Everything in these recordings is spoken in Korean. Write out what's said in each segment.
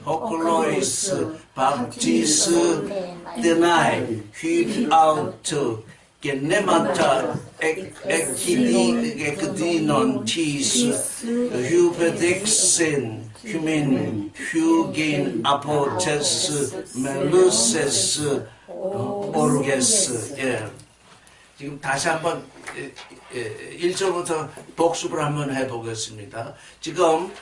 Hoc baptis deny without genemata ekdinon tis hubedexen humin hugen apotes meluses 오르게스. 예. 지금 다시 한번 1절부터 복습을 한번 해보겠습니다. 지금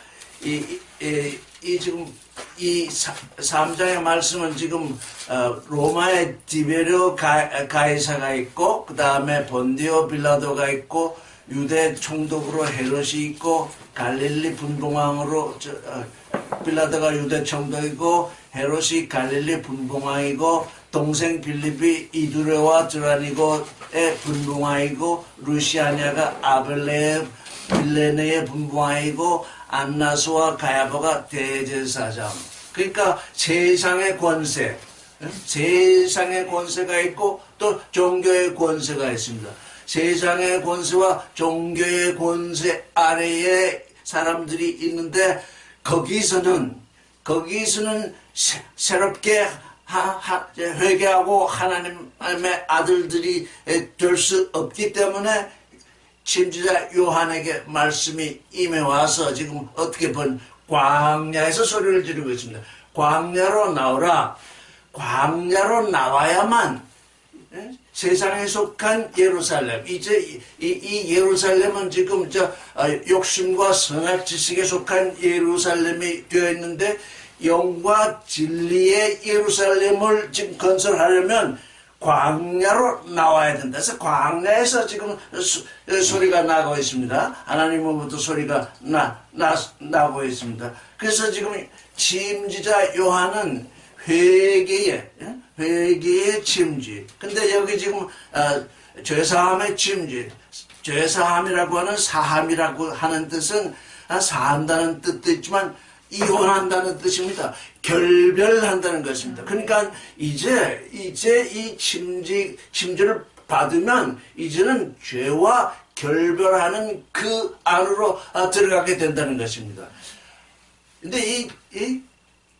지금 이 3장의 말씀은 지금 로마의 디베르 가이사가 있고 그 다음에 본디오 빌라도가 있고 유대 총독으로 헤롯이 있고 갈릴리 분봉왕으로 빌라도가 유대 총독이고 헤롯이 갈릴리 분봉왕이고 동생 빌립이 이두레와 드라니고의 분봉왕이고 루시아냐가 아벨레의 빌레네의 분봉왕이고 안나스와 가야바가 대제사장. 그러니까 세상의 권세가 있고 또 종교의 권세가 있습니다. 세상의 권세와 종교의 권세 아래에 사람들이 있는데 거기서는 새롭게 회개하고 하나님의 아들들이 될 수 없기 때문에 침지자 요한에게 말씀이 임해와서 지금 어떻게 본 광야에서 소리를 지르고 있습니다. 광야로 나오라. 광야로 나와야만 세상에 속한 예루살렘. 이제 이 예루살렘은 지금 욕심과 선악 지식에 속한 예루살렘이 되어 있는데 영과 진리의 예루살렘을 지금 건설하려면 광야로 나와야 된다. 그래서 광야에서 지금 소리가 나고 있습니다. 하나님으로부터 소리가 나고 있습니다. 그래서 지금 침지자 요한은 회개의 침지. 근데 여기 지금 죄사함의 침지. 죄사함이라고 하는 사함이라고 하는 뜻은 사한다는 뜻도 있지만 이혼한다는 뜻입니다. 결별한다는 것입니다. 그러니까 이제 이 침지를 받으면 이제는 죄와 결별하는 그 안으로 들어가게 된다는 것입니다. 근데 이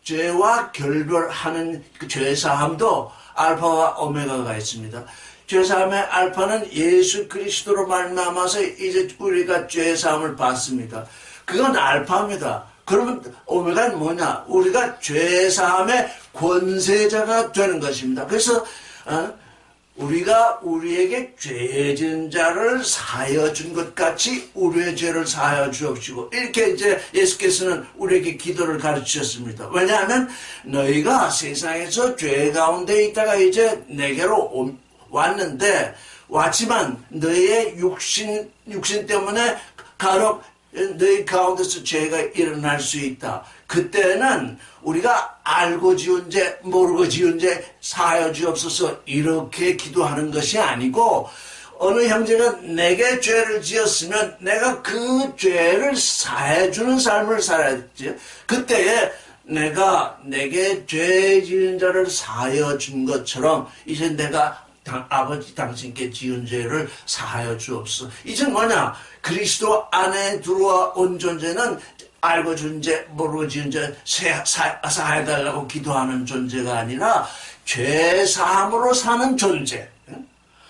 죄와 결별하는 그 죄사함도 알파와 오메가가 있습니다. 죄사함의 알파는 예수 그리스도로 말미암아서 이제 우리가 죄사함을 받습니다. 그건 알파입니다. 그러면 오메가는 뭐냐? 우리가 죄사함의 권세자가 되는 것입니다. 그래서 우리가 우리에게 죄 지은 자를 사하여 준 것 같이 우리의 죄를 사하여 주옵시고 이렇게 이제 예수께서는 우리에게 기도를 가르치셨습니다. 왜냐하면 너희가 세상에서 죄 가운데 있다가 이제 내게로 왔지만 너희의 육신 때문에 간혹 너희 가운데서 죄가 일어날 수 있다. 그때는 우리가 알고 지은 죄, 모르고 지은 죄 사하여 주옵소서 이렇게 기도하는 것이 아니고 어느 형제가 내게 죄를 지었으면 내가 그 죄를 사해 주는 삶을 살아야지. 그때에 내가 내게 죄 지은 자를 사하여 준 것처럼 이제 내가 아버지 당신께 지은 죄를 사하여 주옵소서. 이제 뭐냐? 그리스도 안에 들어와 온 존재는 알고 준 죄, 모르고 지은 죄 사해달라고 기도하는 존재가 아니라 죄사함으로 사는 존재.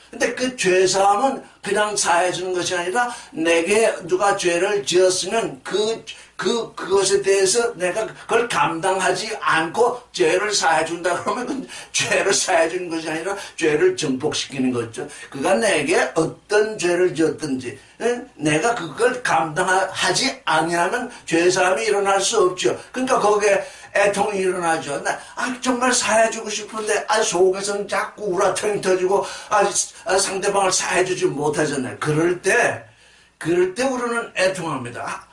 근데 그 죄사함은 그냥 사해주는 것이 아니라 내게 누가 죄를 지었으면 그것에 대해서 내가 그걸 감당하지 않고 죄를 사해준다 그러면 그 죄를 사해주는 것이 아니라 죄를 정복시키는 거죠. 그가 내게 어떤 죄를 지었든지 내가 그걸 감당하지 아니하면 죄사함이 일어날 수 없죠. 그러니까 거기에 애통이 일어나죠. 정말 사해주고 싶은데 속에서는 자꾸 우라통이 터지고 상대방을 사해주지 못하잖아요. 그럴 때 우리는 애통합니다.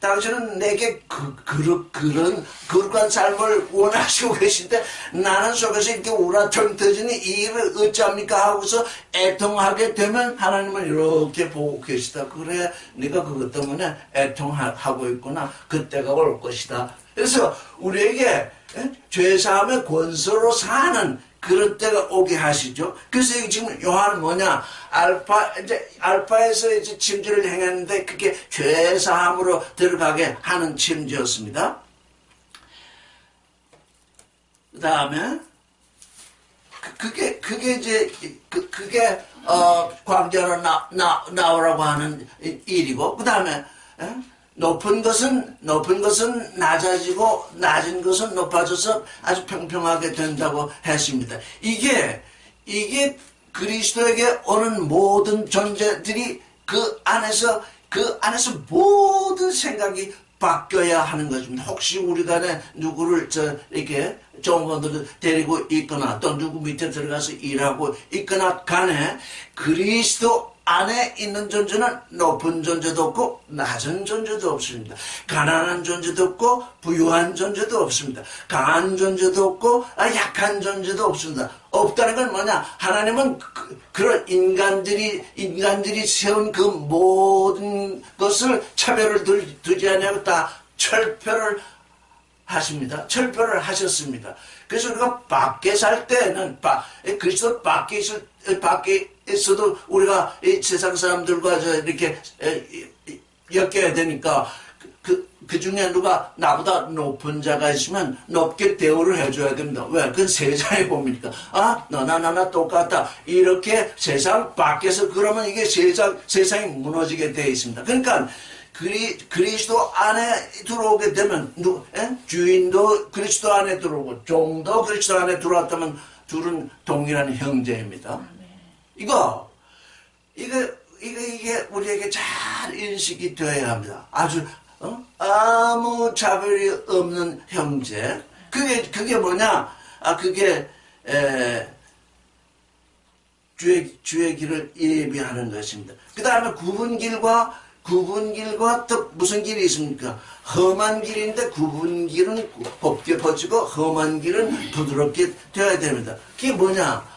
당신은 내게 그런 거룩한 삶을 원하시고 계신데 나는 속에서 이렇게 우라통 터지니 이 일을 어찌합니까 하고서 애통하게 되면 하나님은 이렇게 보고 계시다. 그래, 네가 그것 때문에 애통하고 있구나. 그때가 올 것이다. 그래서 우리에게 죄사함의 권세로 사는 그럴 때가 오게 하시죠. 그래서 지금 요한은 뭐냐? 알파에서 이제 침지를 행했는데 그게 죄사함으로 들어가게 하는 침지였습니다. 다음에 그게 이제 그게 광자로 나오라고 하는 일이고, 그 다음에 높은 것은 낮아지고 낮은 것은 높아져서 아주 평평하게 된다고 했습니다. 이게 그리스도에게 오는 모든 존재들이 그 안에서 모든 생각이 바뀌어야 하는 것입니다. 혹시 우리가 누구를 이렇게 좋은 분들을 데리고 있거나 또 누구 밑에 들어가서 일하고 있거나 간에 그리스도 안에 있는 존재는 높은 존재도 없고 낮은 존재도 없습니다. 가난한 존재도 없고 부유한 존재도 없습니다. 강한 존재도 없고 약한 존재도 없습니다. 없다는 건 뭐냐? 하나님은 그런 인간들이 세운 그 모든 것을 차별을 두지 않냐고 다 철폐를 하십니다. 철폐를 하셨습니다. 그래서 우리가 밖에 살 때는 그리스도 밖에 있어도 우리가 이 세상 사람들과 이렇게 엮여야 되니까 그 중에 누가 나보다 높은 자가 있으면 높게 대우를 해줘야 됩니다. 왜? 그건 세상의 법이니까. 너나 나나 똑같다. 이렇게 세상 밖에서 그러면 이게 세상이 무너지게 되어 있습니다. 그러니까 그리스도 안에 들어오게 되면 주인도 그리스도 안에 들어오고 종도 그리스도 안에 들어왔다면 둘은 동일한 형제입니다. 이게 우리에게 잘 인식이 되어야 합니다. 아주 아무 차별이 없는 형제. 그게 뭐냐? 그게 주의 길을 예비하는 것입니다. 그 다음에 굽은 길과 또 무슨 길이 있습니까? 험한 길인데 굽은 길은 곱게 퍼지고 험한 길은 부드럽게 되어야 됩니다. 그게 뭐냐?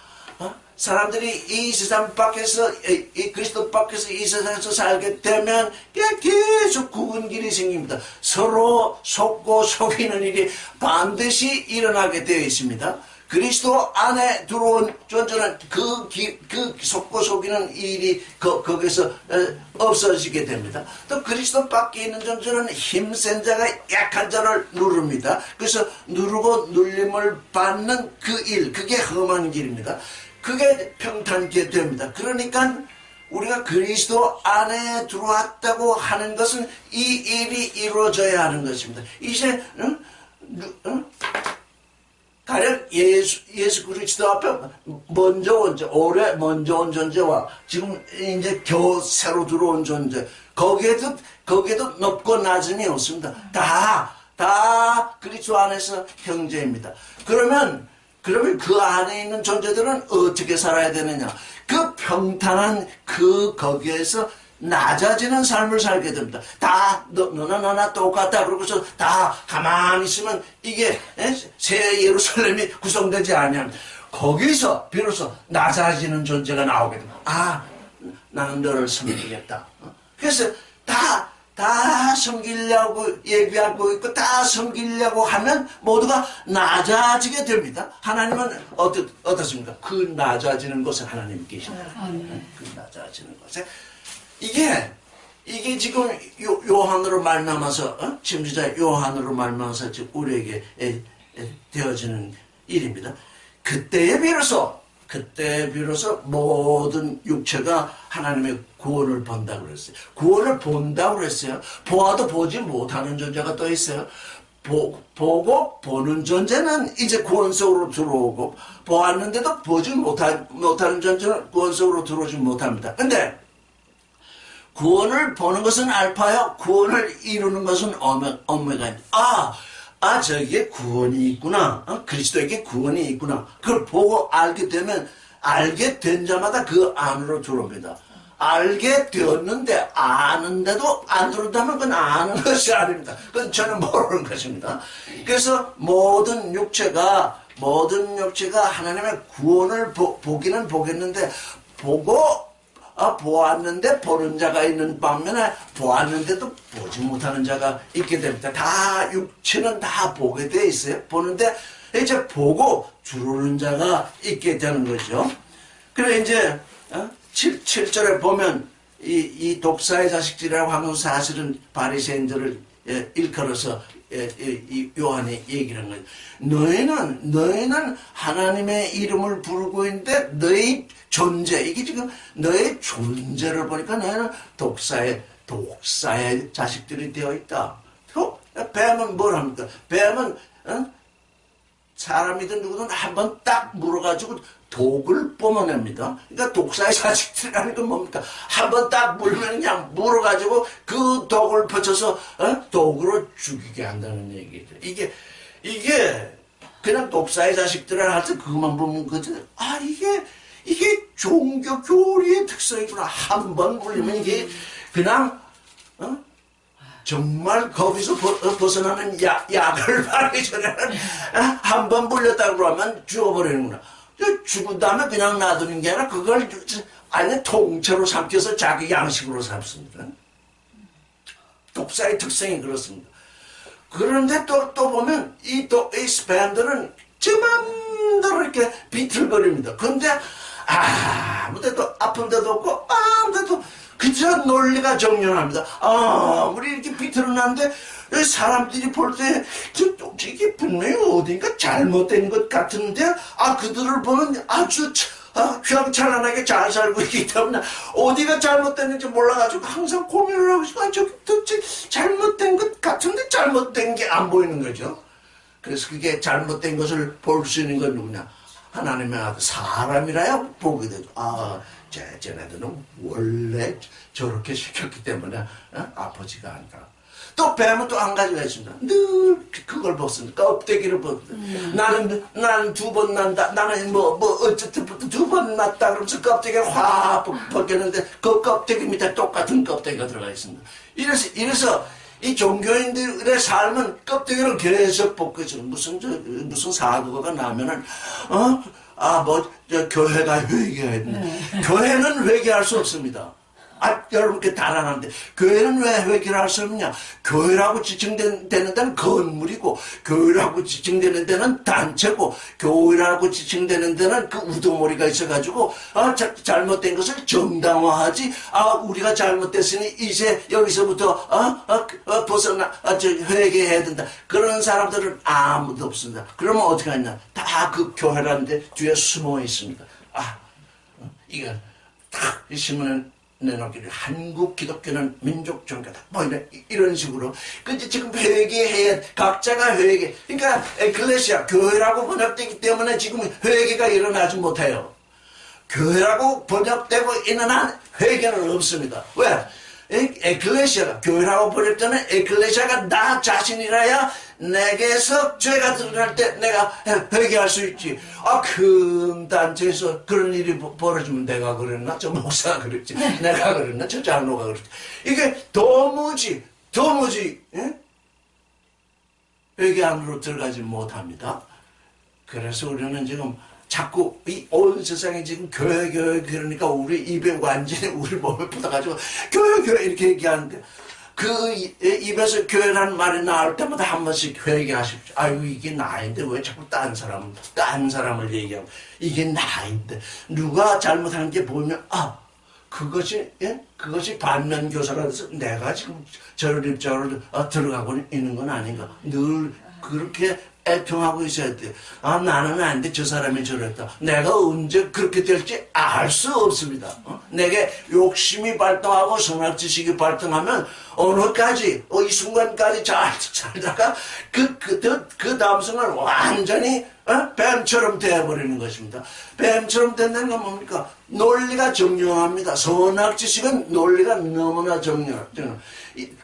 사람들이 이 세상 밖에서 이 그리스도 밖에서 이 세상에서 살게 되면 계속 굽은 길이 생깁니다. 서로 속고 속이는 일이 반드시 일어나게 되어 있습니다. 그리스도 안에 들어온 존재는 그 속고 속이는 일이 거기서 없어지게 됩니다. 또 그리스도 밖에 있는 존재는 힘센 자가 약한 자를 누릅니다. 그래서 누르고 눌림을 받는 그게 험한 길입니다. 그게 평탄케 됩니다. 그러니까 우리가 그리스도 안에 들어왔다고 하는 것은 이 일이 이루어져야 하는 것입니다. 이제 가령 예수 그리스도 앞에 오래 먼저 온 존재와 지금 이제 겨우 새로 들어온 존재, 거기에도 높고 낮음이 없습니다. 다 그리스도 안에서 형제입니다. 그러면 그 안에 있는 존재들은 어떻게 살아야 되느냐? 그 평탄한 거기에서 낮아지는 삶을 살게 됩니다. 다 너나 나나 똑같다. 그러고서 다 가만히 있으면 이게 새 예루살렘이 구성되지 않으면 거기서 비로소 낮아지는 존재가 나오게 됩니다. 나는 너를 섬기겠다. 그래서 다 섬기려고 예비하고 있고 다 섬기려고 하면 모두가 낮아지게 됩니다. 하나님은 어떻습니까? 그 낮아지는 곳에 하나님 계십니다. 그 낮아지는 곳에 이게 지금 요한으로 말미암아서 침지자 요한으로 말미암아서 우리에게 되어지는 일입니다. 그때 비로소 모든 육체가 하나님의 구원을 본다고 그랬어요. 구원을 본다고 그랬어요. 보아도 보지 못하는 존재가 또 있어요. 보고 보는 존재는 이제 구원 속으로 들어오고 보았는데도 보지 못하는 존재는 구원 속으로 들어오지 못합니다. 근데 구원을 보는 것은 알파요. 구원을 이루는 것은 오메가입니다. 저기에 구원이 있구나. 그리스도에게 구원이 있구나. 그걸 보고 알게 된 자마다 그 안으로 들어옵니다. 알게 되었는데 아는데도 안 들어온다면 그건 아는 것이 아닙니다. 그건 저는 모르는 것입니다. 그래서 모든 육체가 하나님의 구원을 보기는 보겠는데 보았는데 보는 자가 있는 반면에 보았는데도 보지 못하는 자가 있게 됩니다. 육체는 다 보게 돼 있어요. 보는데 이제 보고 주르는 자가 있게 되는 거죠. 그래 이제 7절에 보면 이 독사의 자식들이라고 하면 사실은 바리새인들을 일컬어서 이 요한이 얘기를 한 거예요. 너희는 하나님의 이름을 부르고 있는데 너희 존재, 이게 지금 너의 존재를 보니까 너희는 독사의 자식들이 되어 있다. 뱀은 뭘 합니까? 뱀은 사람이든 누구든 한번 딱 물어가지고 독을 뿜어냅니다. 그러니까 독사의 자식들이라는 건 뭡니까? 한번 딱 물면 그냥 물어가지고 그 독을 퍼쳐서 독으로 죽이게 한다는 얘기죠. 이게 그냥 독사의 자식들을 할 때 그것만 보면 그죠? 아 이게 종교 교리의 특성이구나. 한번 물리면 이게 그냥 정말 거기서 벗어나는 약을 바르기 전에는 한 번 물렸다고 그러면 죽어버리는구나. 죽은 다음에 그냥 놔두는 게 아니라 그걸 아예 통째로 삼켜서 자기 양식으로 삼습니다. 독사의 특성이 그렇습니다. 그런데 또 보면 이 스팸들은 제 맘대로 이렇게 비틀거립니다. 그런데 아무 데도 아픈 데도 없고 아무 데도 그저 논리가 정연합니다. 우리 이렇게 비틀어놨는데 사람들이 볼 때 이게 분명히 어딘가 잘못된 것 같은데 그들을 보면 아주 휘황찬란하게 잘 살고 있기 때문에 어디가 잘못됐는지 몰라가지고 항상 고민을 하고 있어. 저기 도대체 잘못된 것 같은데 잘못된 게 안 보이는 거죠. 그래서 그게 잘못된 것을 볼 수 있는 건 누구냐? 하나님의 아들 사람이라야 보게 되죠. 쟤네들은 원래 저렇게 시켰기 때문에 아프지가 않다. 또 뱀은 또 한 가지가 있습니다. 늘 그걸 벗습니다. 껍데기를 벗습니다. 나는 두 번 난다. 나는 어쨌든 두 번 났다. 그러면서 껍데기를 확 벗겼는데 그 껍데기 밑에 똑같은 껍데기가 들어가 있습니다. 이래서 이 종교인들의 삶은 껍데기를 계속 벗겨져. 무슨 사고가 나면은 교회가 회개해야 된다. 교회는 회개할 수 없습니다. 여러분께 달아나는데 교회는 왜 회개를 할 수 없냐? 교회라고 지칭되는 데는 건물이고 교회라고 지칭되는 데는 단체고 교회라고 지칭되는 데는 그 우두머리가 있어가지고 잘못된 것을 정당화하지. 우리가 잘못됐으니 이제 여기서부터 벗어나 회개해야 된다. 그런 사람들은 아무도 없습니다. 그러면 어떻게 하냐? 다 그 교회라는 데 뒤에 숨어 있습니다. 이거 탁 신문에 내놓기를 한국 기독교는 민족 종교다. 이런 식으로. 근데 지금 회개해야, 각자가 회개. 그러니까 에클레시아, 교회라고 번역되기 때문에 지금 회개가 일어나지 못해요. 교회라고 번역되고 있는 한 회개는 없습니다. 왜? 에클레시아가, 교회라고 번역되는 에클레시아가 나 자신이라야 내게서 죄가 드러날 때 내가 회개할 수 있지. 큰 단체에서 그런 일이 벌어지면 내가 그랬나? 저 목사가 그랬지. 내가 그랬나? 저 장로가 그랬지. 이게 도무지 회개 안으로 들어가지 못합니다. 그래서 우리는 지금 자꾸 이 온 세상에 지금 교회 그러니까 우리 입에 완전히 우리 몸에 붙어가지고 교회 이렇게 얘기하는데 그 입에서 교회라는 말이 나올 때마다 한 번씩 회개하십시오. 이게 나인데 왜 자꾸 딴 사람을 얘기하고 이게 나인데 누가 잘못하는 게 보면 그것이 반면교사가 돼서 내가 지금 저를 입장으로 들어가고 있는 건 아닌가. 늘 그렇게 애통하고 있어야 돼. 나는 안 돼. 저 사람이 저랬다. 내가 언제 그렇게 될지 알 수 없습니다. 내게 욕심이 발동하고 선악지식이 발동하면 어느까지, 이 순간까지 잘 살다가 그 다음 순간 완전히 뱀처럼 되어버리는 것입니다. 뱀처럼 된다는 건 뭡니까? 논리가 정령합니다. 선악지식은 논리가 너무나 정령.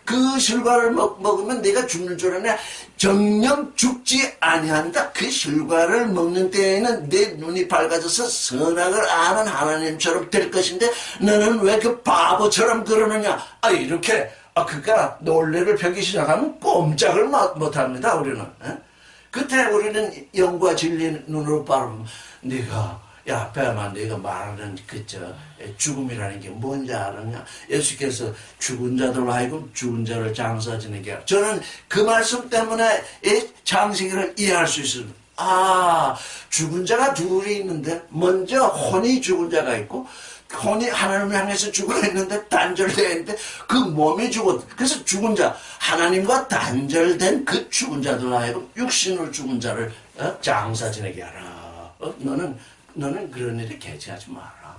그 실과를 먹으면 내가 죽는 줄 아냐? 정령 죽지 아니한다. 그 실과를 먹는 때에는 내 눈이 밝아져서 선악을 아는 하나님처럼 될 것인데 너는 왜 그 바보처럼 그러느냐? 이렇게 그러니까 논리를 펴기 시작하면 꼼짝을 못합니다. 우리는. 그때 우리는 영과 진리의 눈으로 바라보면 야 뱀아 네가 말하는 죽음이라는 게 뭔지 알았냐? 예수께서 죽은 자들로 하여금 죽은 자를 장사 지내게 하라. 저는 그 말씀 때문에 이 장세기를 이해할 수 있습니다. 죽은 자가 둘이 있는데 먼저 혼이 죽은 자가 있고 혼이 하나님을 향해서 죽어있는데 단절되어 있는데 그 몸이 죽었. 그래서 죽은 자, 하나님과 단절된 그 죽은 자들 하여금 육신으로 죽은 자를 장사 지내게 하라. 너는 그런 일에 개최하지 마라.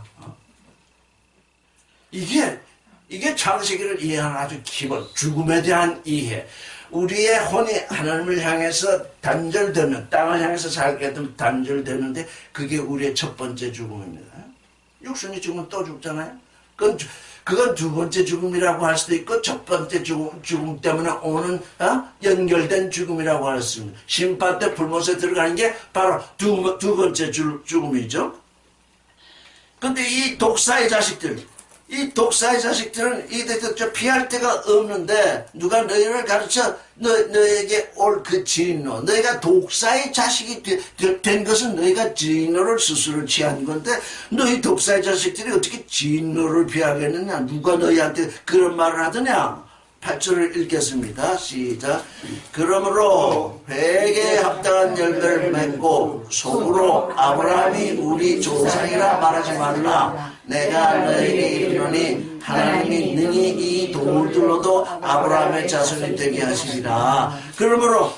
이게 창세기를 이해하는 아주 기본, 죽음에 대한 이해. 우리의 혼이 하나님을 향해서 단절되면, 땅을 향해서 살게 되면 단절되는데, 그게 우리의 첫 번째 죽음입니다. 육신이 죽으면 또 죽잖아요? 그건 두 번째 죽음이라고 할 수도 있고, 첫 번째 죽음 때문에 오는, 연결된 죽음이라고 할 수 있습니다. 심판 때 불못에 들어가는 게 바로 두 번째 죽음이죠. 근데 이 독사의 자식들은 이들 피할 데가 없는데 누가 너희를 가르쳐 너에게 올 그 진노, 너희가 독사의 자식이 된 것은 너희가 진노를 스스로 취한 건데 너희 독사의 자식들이 어떻게 진노를 피하겠느냐? 누가 너희한테 그런 말을 하더냐? 8절을 읽겠습니다. 시작. 그러므로 회개에 합당한 열매를 맺고 속으로 아브라함이 우리 조상이라 말하지 말라. 내가 너에게 이르노니 하나님이 능히 이 돌들로도 아브라함의 자손이 되게 하시리라. 그러므로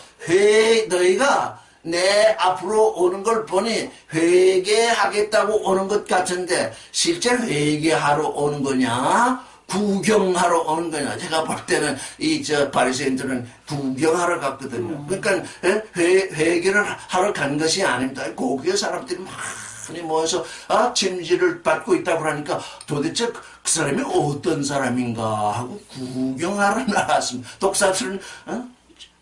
너희가 내 앞으로 오는 걸 보니 회개하겠다고 오는 것 같은데 실제 회개하러 오는 거냐? 구경하러 오는 거냐? 제가 볼 때는 바리새인들은 구경하러 갔거든요. 그러니까 회개를 하러 간 것이 아닙니다. 고교의 사람들이 많이 모여서 침지를 받고 있다고 하니까 도대체 그 사람이 어떤 사람인가 하고 구경하러 나갔습니다. 독사들은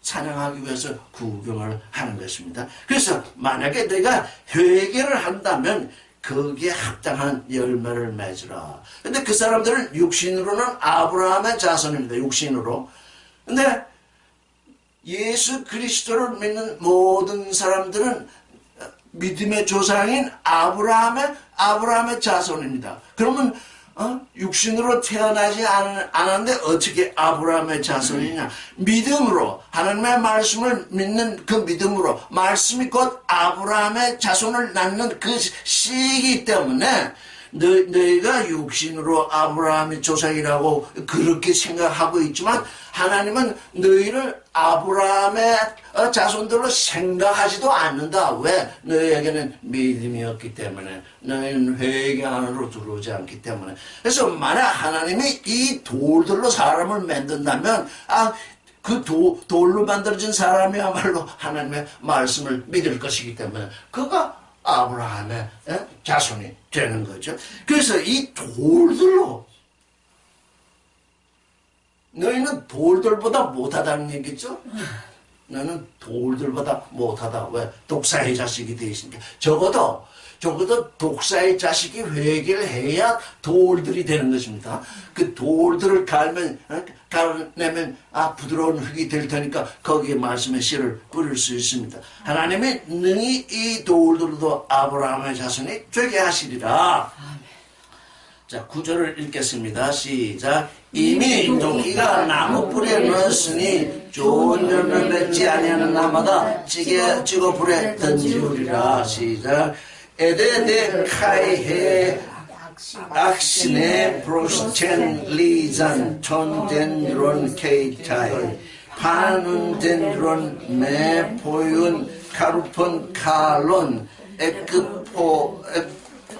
사냥하기 위해서 구경을 하는 것입니다. 그래서 만약에 내가 회개를 한다면 거기에 합당한 열매를 맺으라. 근데 그 사람들은 육신으로는 아브라함의 자손입니다. 육신으로. 근데 예수 그리스도를 믿는 모든 사람들은 믿음의 조상인 아브라함의 자손입니다. 그러면 육신으로 태어나지 않았는데 어떻게 아브라함의 자손이냐? 믿음으로, 하나님의 말씀을 믿는 그 믿음으로, 말씀이 곧 아브라함의 자손을 낳는 그 씨이기 때문에 너희가 육신으로 아브라함의 조상이라고 그렇게 생각하고 있지만 하나님은 너희를 아브라함의 자손들로 생각하지도 않는다. 왜? 너희에게는 믿음이 없기 때문에, 너희는 회개 안으로 들어오지 않기 때문에. 그래서 만약 하나님이 이 돌들로 사람을 만든다면 그 돌로 만들어진 사람이야말로 하나님의 말씀을 믿을 것이기 때문에 그가 아브라함의 자손이 되는 거죠. 그래서 이 돌들로, 너희는 돌들보다 못하다는 얘기죠. 너는 돌들보다 못하다. 왜? 독사의 자식이 되시니까. 적어도 독사의 자식이 회개를 해야 돌들이 되는 것입니다. 그 돌들을 갈아내면 부드러운 흙이 될 테니까 거기에 말씀의 씨를 뿌릴 수 있습니다. 하나님이 능히 이 돌들도 아브라함의 자손이 되게 하시리라. 자, 9절을 읽겠습니다. 시작. 이미 도끼가 나무 뿌리에 넣었으니 좋은 열매를 맺지 아니하는 나마다 찍어 불에 던지우리라. 시작. 에데데 카이헤 악신의 프로스텐 리잔 톤덴드론 케이타이 파눈덴드론 메포윤 카루폰 칼론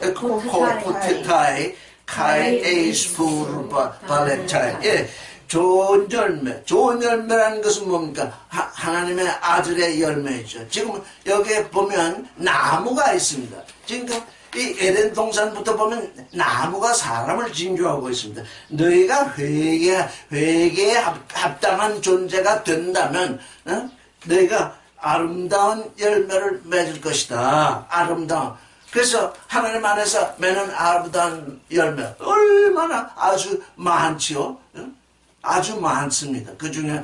에크포푸테타이 카이에이스푸르 발레타이. 좋은 열매라는 것은 뭡니까? 하나님의 아들의 열매이죠. 지금 여기에 보면 나무가 있습니다. 지금 이 에덴 동산부터 보면 나무가 사람을 징조하고 있습니다. 너희가 회개에 합당한 존재가 된다면 너희가 아름다운 열매를 맺을 것이다. 아름다운. 그래서 하나님 안에서 맺는 아름다운 열매 얼마나 아주 많지요. 아주 많습니다. 그 중에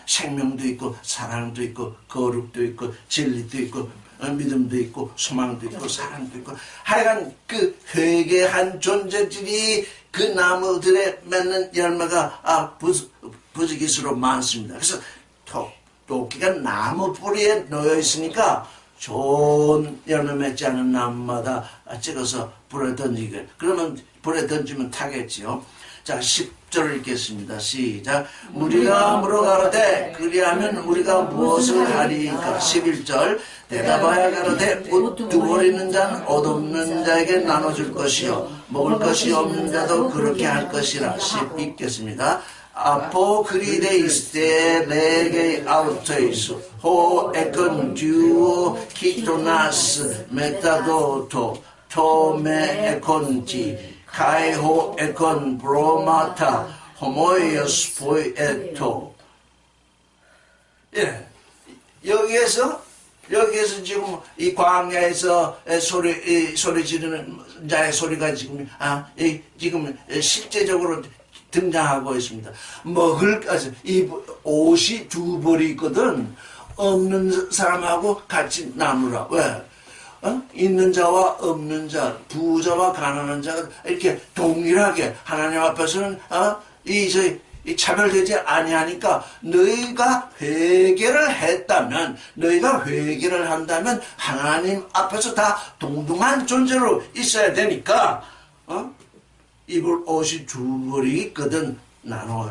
생명도 있고 사랑도 있고 거룩도 있고 진리도 있고 믿음도 있고 소망도 있고 사랑도 있고 하여간 그 회개한 존재들이 그 나무들에 맺는 열매가 부지기수로 많습니다. 그래서 도끼가 나무 뿌리에 놓여 있으니까 좋은 열매 맺지 않은 나무마다 찍어서 불에 던지게. 그러면 불에 던지면 타겠지요. 자, 10절을 읽겠습니다. 시작. 우리가 물어가로되 그리하면 우리가 무엇을 하리까? 11절. 대답하여 가로되 옷 두 벌 있는 자는 옷 없는 자에게 나눠줄 것이요 먹을 것이 없는 자도 그렇게 할 것이라. 10 읽겠습니다. 아포 그리데이스테 레게 아우토이스 호 에컨 듀오 키토나스 메타도토 토메 에콘지 카이호 에콘 브로마타 호모이어스 포에토. 예, 여기에서 지금 이 광야에서 소리 지르는 자의 소리가 지금 지금 실제적으로 등장하고 있습니다. 먹을 것이 이 옷이 두 벌이 있거든. 없는 사람하고 같이 나누라. 왜? 있는 자와 없는 자, 부자와 가난한 자가 이렇게 동일하게 하나님 앞에서는 이 차별되지 아니하니까 너희가 회개를 했다면, 너희가 회개를 한다면 하나님 앞에서 다 동등한 존재로 있어야 되니까 입을 옷이 두 벌이 있거든. 나눠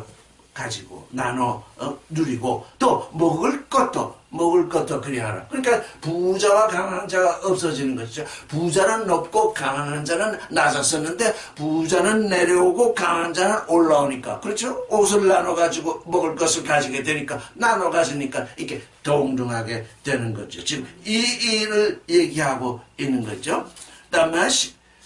가지고 나눠 누리고 또 먹을 것도 그리하라. 그러니까 부자와 가난한 자가 없어지는 것이죠. 부자는 높고 가난한 자는 낮았었는데 부자는 내려오고 가난한 자는 올라오니까, 그렇죠? 옷을 나눠 가지고 먹을 것을 가지게 되니까, 나눠 가지니까 이렇게 동등하게 되는 거죠. 지금 이 일을 얘기하고 있는 거죠. 그다음에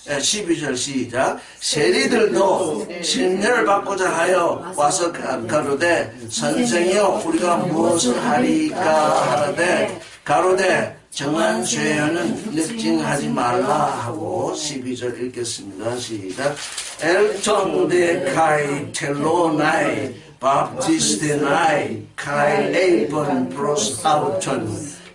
12절 시작. 세리들도 심려를 받고자 하여 와서 가로되 선생이여 우리가 무엇을 하리까 하라되 가로되 정한 죄는 늑증하지 말라 하고. 12절 읽겠습니다. 시작. 엘톤데 카이 텔로나이 밥티스테나이 카이 레이번 프로스 아우턴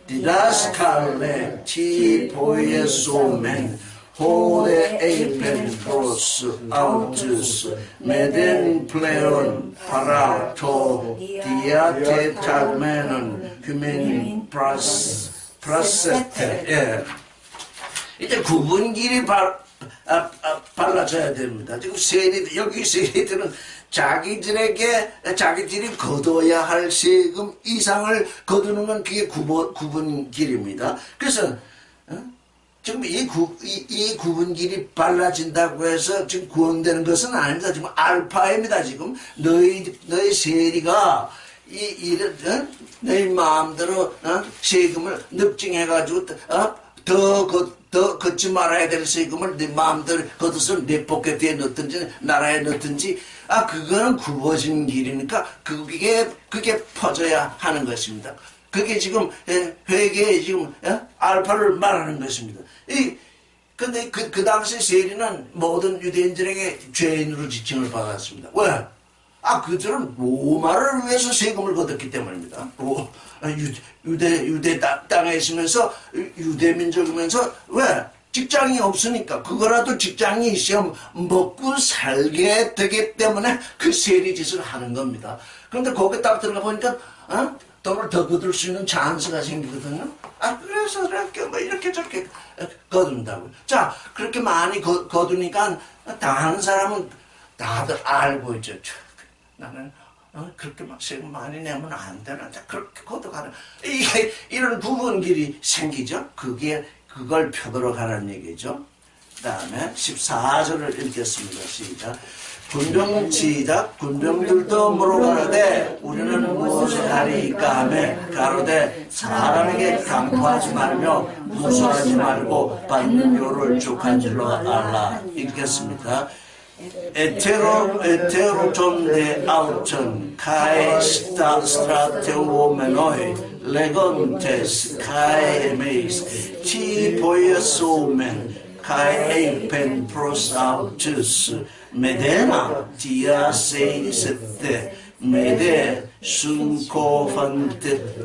디다스칼레 티 보예소멘 호레 에이펜 프로스 아우투스 메덴 플레온 파라토 디아테 타메는 휴메닌 프라세테. 예. 이제 구분길이 발라져야 됩니다. 지금 여기 세리들은 자기들이 거둬야 할 세금 이상을 거두는 건 그게 구분길입니다. 그래서 지금 이 구분길이 발라진다고 해서 지금 구원되는 것은 아닙니다. 지금 알파입니다. 지금 너희 세리가 너희 마음대로 세금을 늑증해가지고 더 걷지 말아야 될 세금을 내 마음대로 걷어서 내 포켓에 넣든지 나라에 넣든지, 그거는 굽어진 길이니까 그게 퍼져야 하는 것입니다. 그게 지금 회계의 지금 알파를 말하는 것입니다. 근데 그 당시 세리는 모든 유대인들에게 죄인으로 지칭을 받았습니다. 왜? 그들은 로마를 위해서 세금을 걷었기 때문입니다. 유대 땅에 있으면서 유대 민족이면서 왜? 직장이 없으니까, 그거라도 직장이 있으면 먹고 살게 되기 때문에 그 세리 짓을 하는 겁니다. 그런데 거기 딱 들어가 보니까 돈을 더 거둘 수 있는 찬스가 생기거든요. 그래서 이렇게 저렇게 거둔다고요. 자, 그렇게 많이 거두니까 당하는 사람은 다들 알고 있죠. 나는 그렇게 막 세금 많이 내면 안 되나? 그렇게 거둬가는 이런 구분길이 생기죠. 그걸 펴도록 하는 얘기죠. 그 다음에 14절을 읽겠습니다. 시작. 군병들도 물어가로되 우리는 무엇을 하리까 하매 가로되 사람에게 강포하지 말며 무술하지 말고 받는 료를 족한 줄로 알라. 읽겠습니다. 에테로 존데 아우천 카에 스트라테오메노이 레건테스 카에 에메이스 티 보예소멘 카에 에이펜 프로사우투스 메데나 디아 세이세테 메데 순코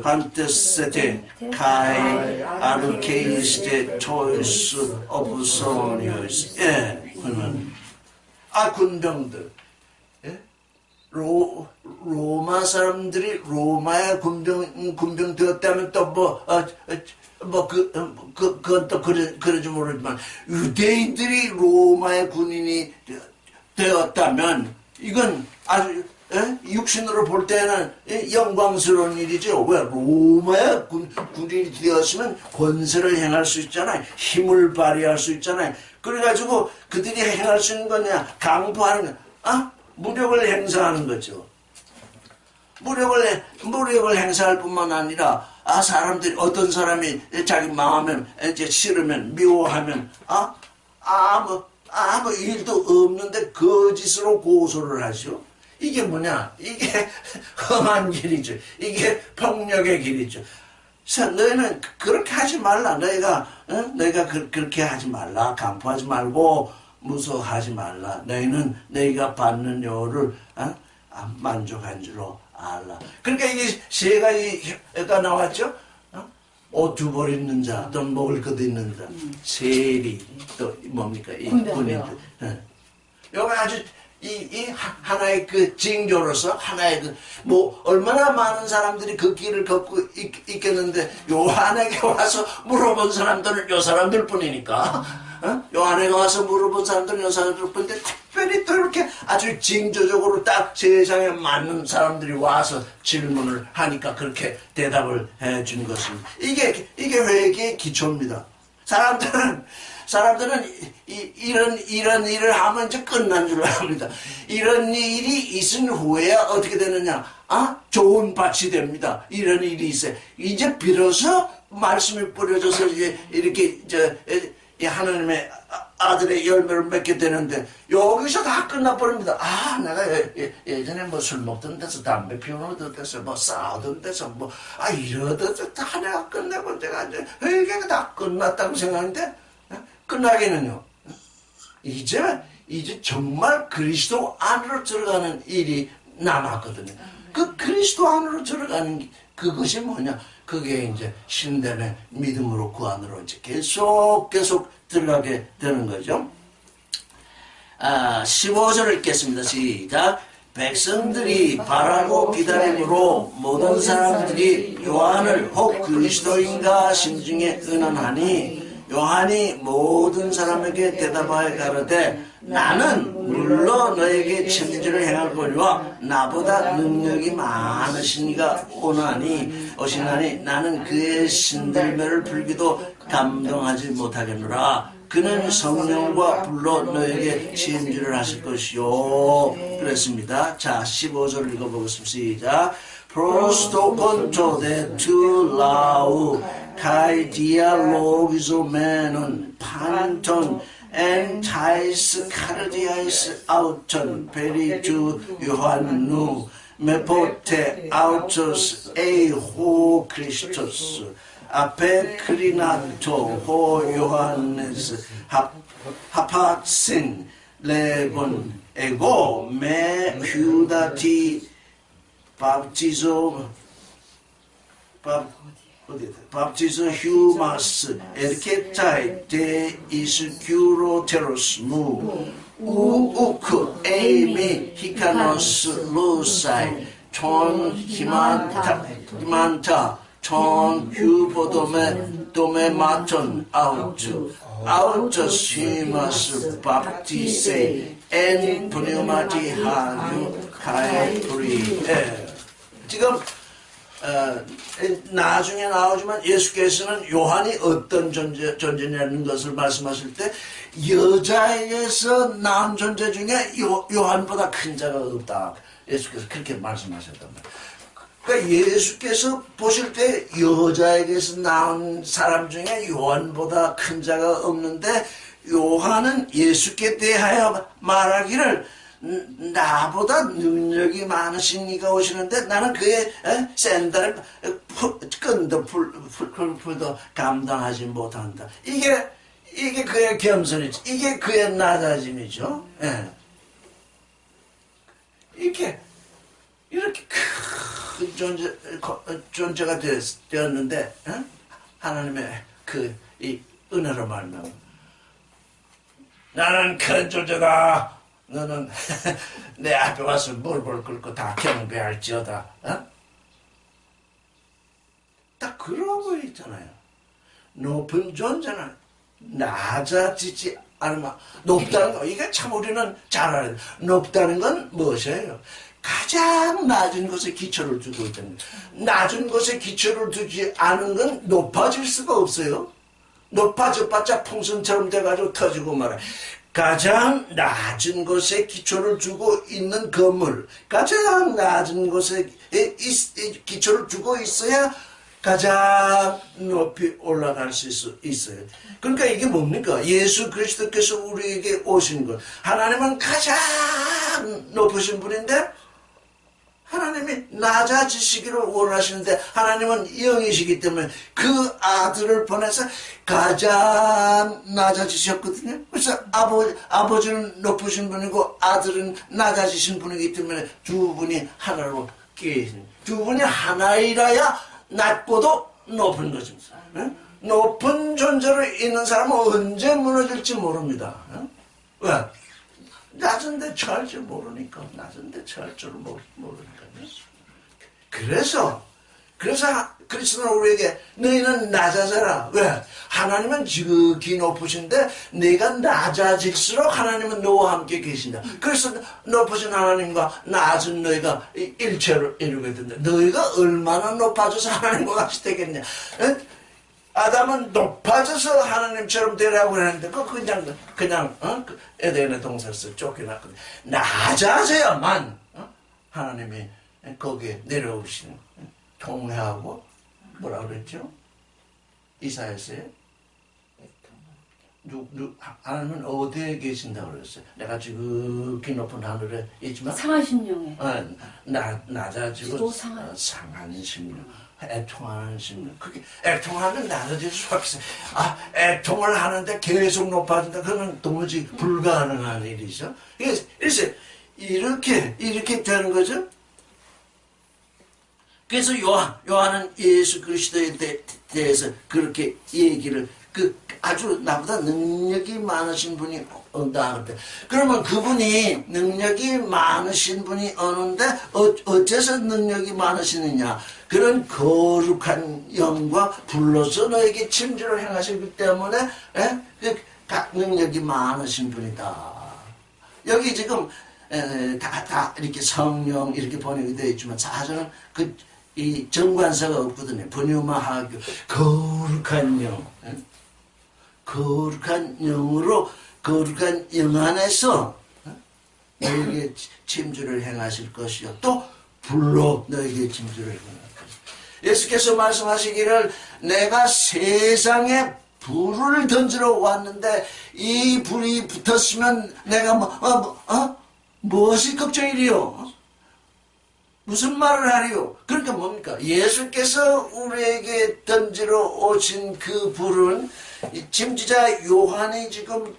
판테세테 카이 아르케이스테 토이스 오브소니오스. 그러면 군병들, 로마 사람들이 로마의 군병 되었다면 또 그건 또 그러지 모르지만 유대인들이 로마의 군인이 되었다면 이건 아주 육신으로 볼 때는 영광스러운 일이죠. 왜? 로마의 군인이 되었으면 권세를 행할 수 있잖아요. 힘을 발휘할 수 있잖아요. 그래가지고 그들이 행할 수 있는 거냐? 강도하는 거. 무력을 행사하는 거죠. 무력을 행사할 뿐만 아니라 사람들이 어떤 사람이 자기 마음에 이제 싫으면 미워하면 아무 일도 없는데 거짓으로 고소를 하죠. 이게 뭐냐? 이게 험한 길이죠. 이게 폭력의 길이죠. 너희는 그렇게 하지 말라. 너희가 그렇게 하지 말라. 강포하지 말고 무서워하지 말라. 너희는 너희가 받는 요를 만족한 줄로 알라. 그러니까 이게 세 가지가 나왔죠. 옷 두 벌 있는 자, 또 먹을 것 있는 자, 세리, 또 뭡니까? 이 군인들. 요거 아주 이 하나의 그 징조로서 하나의 얼마나 많은 사람들이 그 길을 걷고 있겠는데 요한에게 와서 물어본 사람들은 요 사람들 뿐이니까. 요한에게 와서 물어본 사람들은 요 사람들 뿐인데 특별히 또 이렇게 아주 징조적으로 딱 세상에 맞는 사람들이 와서 질문을 하니까 그렇게 대답을 해준 것입니다. 이게 회개의 기초입니다. 사람들은 이런 일을 하면 이제 끝난 줄 압니다. 이런 일이 있은 후에야 어떻게 되느냐? 좋은 밭이 됩니다. 이런 일이 있어요. 이제 비로소 말씀이 뿌려져서 이렇게 하나님의 아들의 열매를 맺게 되는데 여기서 다 끝나버립니다. 내가 예전에 술 먹던 데서 담배 피우는 데서 싸우던 데서 이러던 데서 다 내가 끝내고 내가 이제 회개가 다 끝났다고 생각하는데 끝나기는요. 이제 정말 그리스도 안으로 들어가는 일이 남았거든요. 그 그리스도 안으로 들어가는 그것이 뭐냐? 그게 이제 신됨의 믿음으로 그 안으로 이제 계속 들어가게 되는 거죠. 15절을 읽겠습니다. 시작. 백성들이 바라고 기다림으로 모든 사람들이 요한을 혹 그리스도인가 심중에 의논하니 요한이 모든 사람에게 대답하여 가로되 나는 물론 너에게 천지를 행할거니와 나보다 능력이 많으신 이가 오시나니 나는 그의 신들매를 풀기도 감동하지 못하겠노라. 그는 성령과 불로 너에게 진지를 하실 것이요. 그랬습니다. 자, 15절 읽어보겠습니다. 시작. Prosto conto de tu lau kai dialogizomenon panton entais cardiais auton peritu Iohannu mepote autos ho Christos apecrinato ho Iohannes hapaxin legon ego me hudati baptizo humas erketai de iscuroteros mu uk eimi hikanos lusai ton himanta ton hupodome maton autos humas baptise en pneumati hagu kai pri 지금 나중에 나오지만 예수께서는 요한이 어떤 존재냐는 것을 말씀하실 때 여자에게서 낳은 존재 중에 요한보다 큰 자가 없다. 예수께서 그렇게 말씀하셨단 말이에요. 그러니까 예수께서 보실 때 여자에게서 낳은 사람 중에 요한보다 큰 자가 없는데 요한은 예수께 대하여 말하기를 나보다 능력이 많으신 이가 오시는데 나는 그의 샌들 끈도 풀도 감당하지 못한다. 이게 그의 겸손이죠. 이게 그의 낮아짐이죠. 이렇게 큰 존재가 되었는데 하나님의 이 은혜로 말미암아 나는 큰 존재다. 너는 내 앞에 와서 몰골 끓고 다 경배할지어다. 어? 딱 그런 거 있잖아요. 높은 존재는 낮아지지 않으면, 높다는 거, 이게 참 우리는 잘 알아야 돼. 높다는 건 무엇이에요? 가장 낮은 곳에 기초를 두고 있다는 거예요. 낮은 곳에 기초를 두지 않은 건 높아질 수가 없어요. 높아져봤자 풍선처럼 돼가지고 터지고 말아요. 가장 낮은 곳에 기초를 두고 있는 건물, 가장 낮은 곳에 기초를 두고 있어야 가장 높이 올라갈 수 있어요. 그러니까 이게 뭡니까? 예수 그리스도께서 우리에게 오신 것. 하나님은 가장 높으신 분인데 하나님이 낮아지시기를 원하시는데 하나님은 영이시기 때문에 그 아들을 보내서 가장 낮아지셨거든요. 그래서 아버지는 높으신 분이고 아들은 낮아지신 분이기 때문에 두 분이 하나로 계신, 두 분이 하나이라야 낮고도 높은 것입니다. 높은 존재로 있는 사람은 언제 무너질지 모릅니다. 왜? 낮은데 처할 줄 모르니까. 낮은데 처할 줄 모르니까요. 그래서 그리스도는 우리에게 너희는 낮아져라. 왜? 하나님은 지극히 높으신데 내가 낮아질수록 하나님은 너와 함께 계신다. 그래서 높으신 하나님과 낮은 너희가 일체를 이루게 된다. 너희가 얼마나 높아져서 하나님과 같이 되겠냐. 아담은 높아져서 하나님처럼 되라고 했는데 그냥 에덴의 동산에서 쫓겨났거든요. 낮아져야만 하나님이 거기에 내려오시는, 통회하고 뭐라 그랬죠? 이사야서에 하나님은 어디에 계신다고 그랬어요? 내가 지극히 높은 하늘에 있지만 상하신 영에 낮아지고 상한 심령, 애통하는 심령. 그게 애통하면 낮아질 수밖에 없어요. 애통을 하는데 계속 높아진다. 그건 도무지 불가능한 일이죠. 그래서 이렇게 되는 거죠. 그래서 요한은 예수 그리스도에 대해서 그렇게 얘기를, 아주 나보다 능력이 많으신 분이 온다. 그러면 그분이 능력이 많으신 분이 오는데 어째서 능력이 많으시느냐? 그런 거룩한 영과 불로서 너에게 침주를 행하시기 때문에 능력이 많으신 분이다. 여기 지금 다 이렇게 성령 이렇게 번역이 되어 있지만 사실은 이 정관사가 없거든요. 번유마하교 거룩한 영, 거룩한 영으로, 거룩한 영 안에서 너에게 침주를 행하실 것이요 또 불로 너에게 침주를 행할 것이요. 예수께서 말씀하시기를 내가 세상에 불을 던지러 왔는데 이 불이 붙었으면 내가 무엇이 걱정이리요? 무슨 말을 하리요? 그러니까 뭡니까? 예수께서 우리에게 던지러 오신 그 불은 짐지자 요한이 지금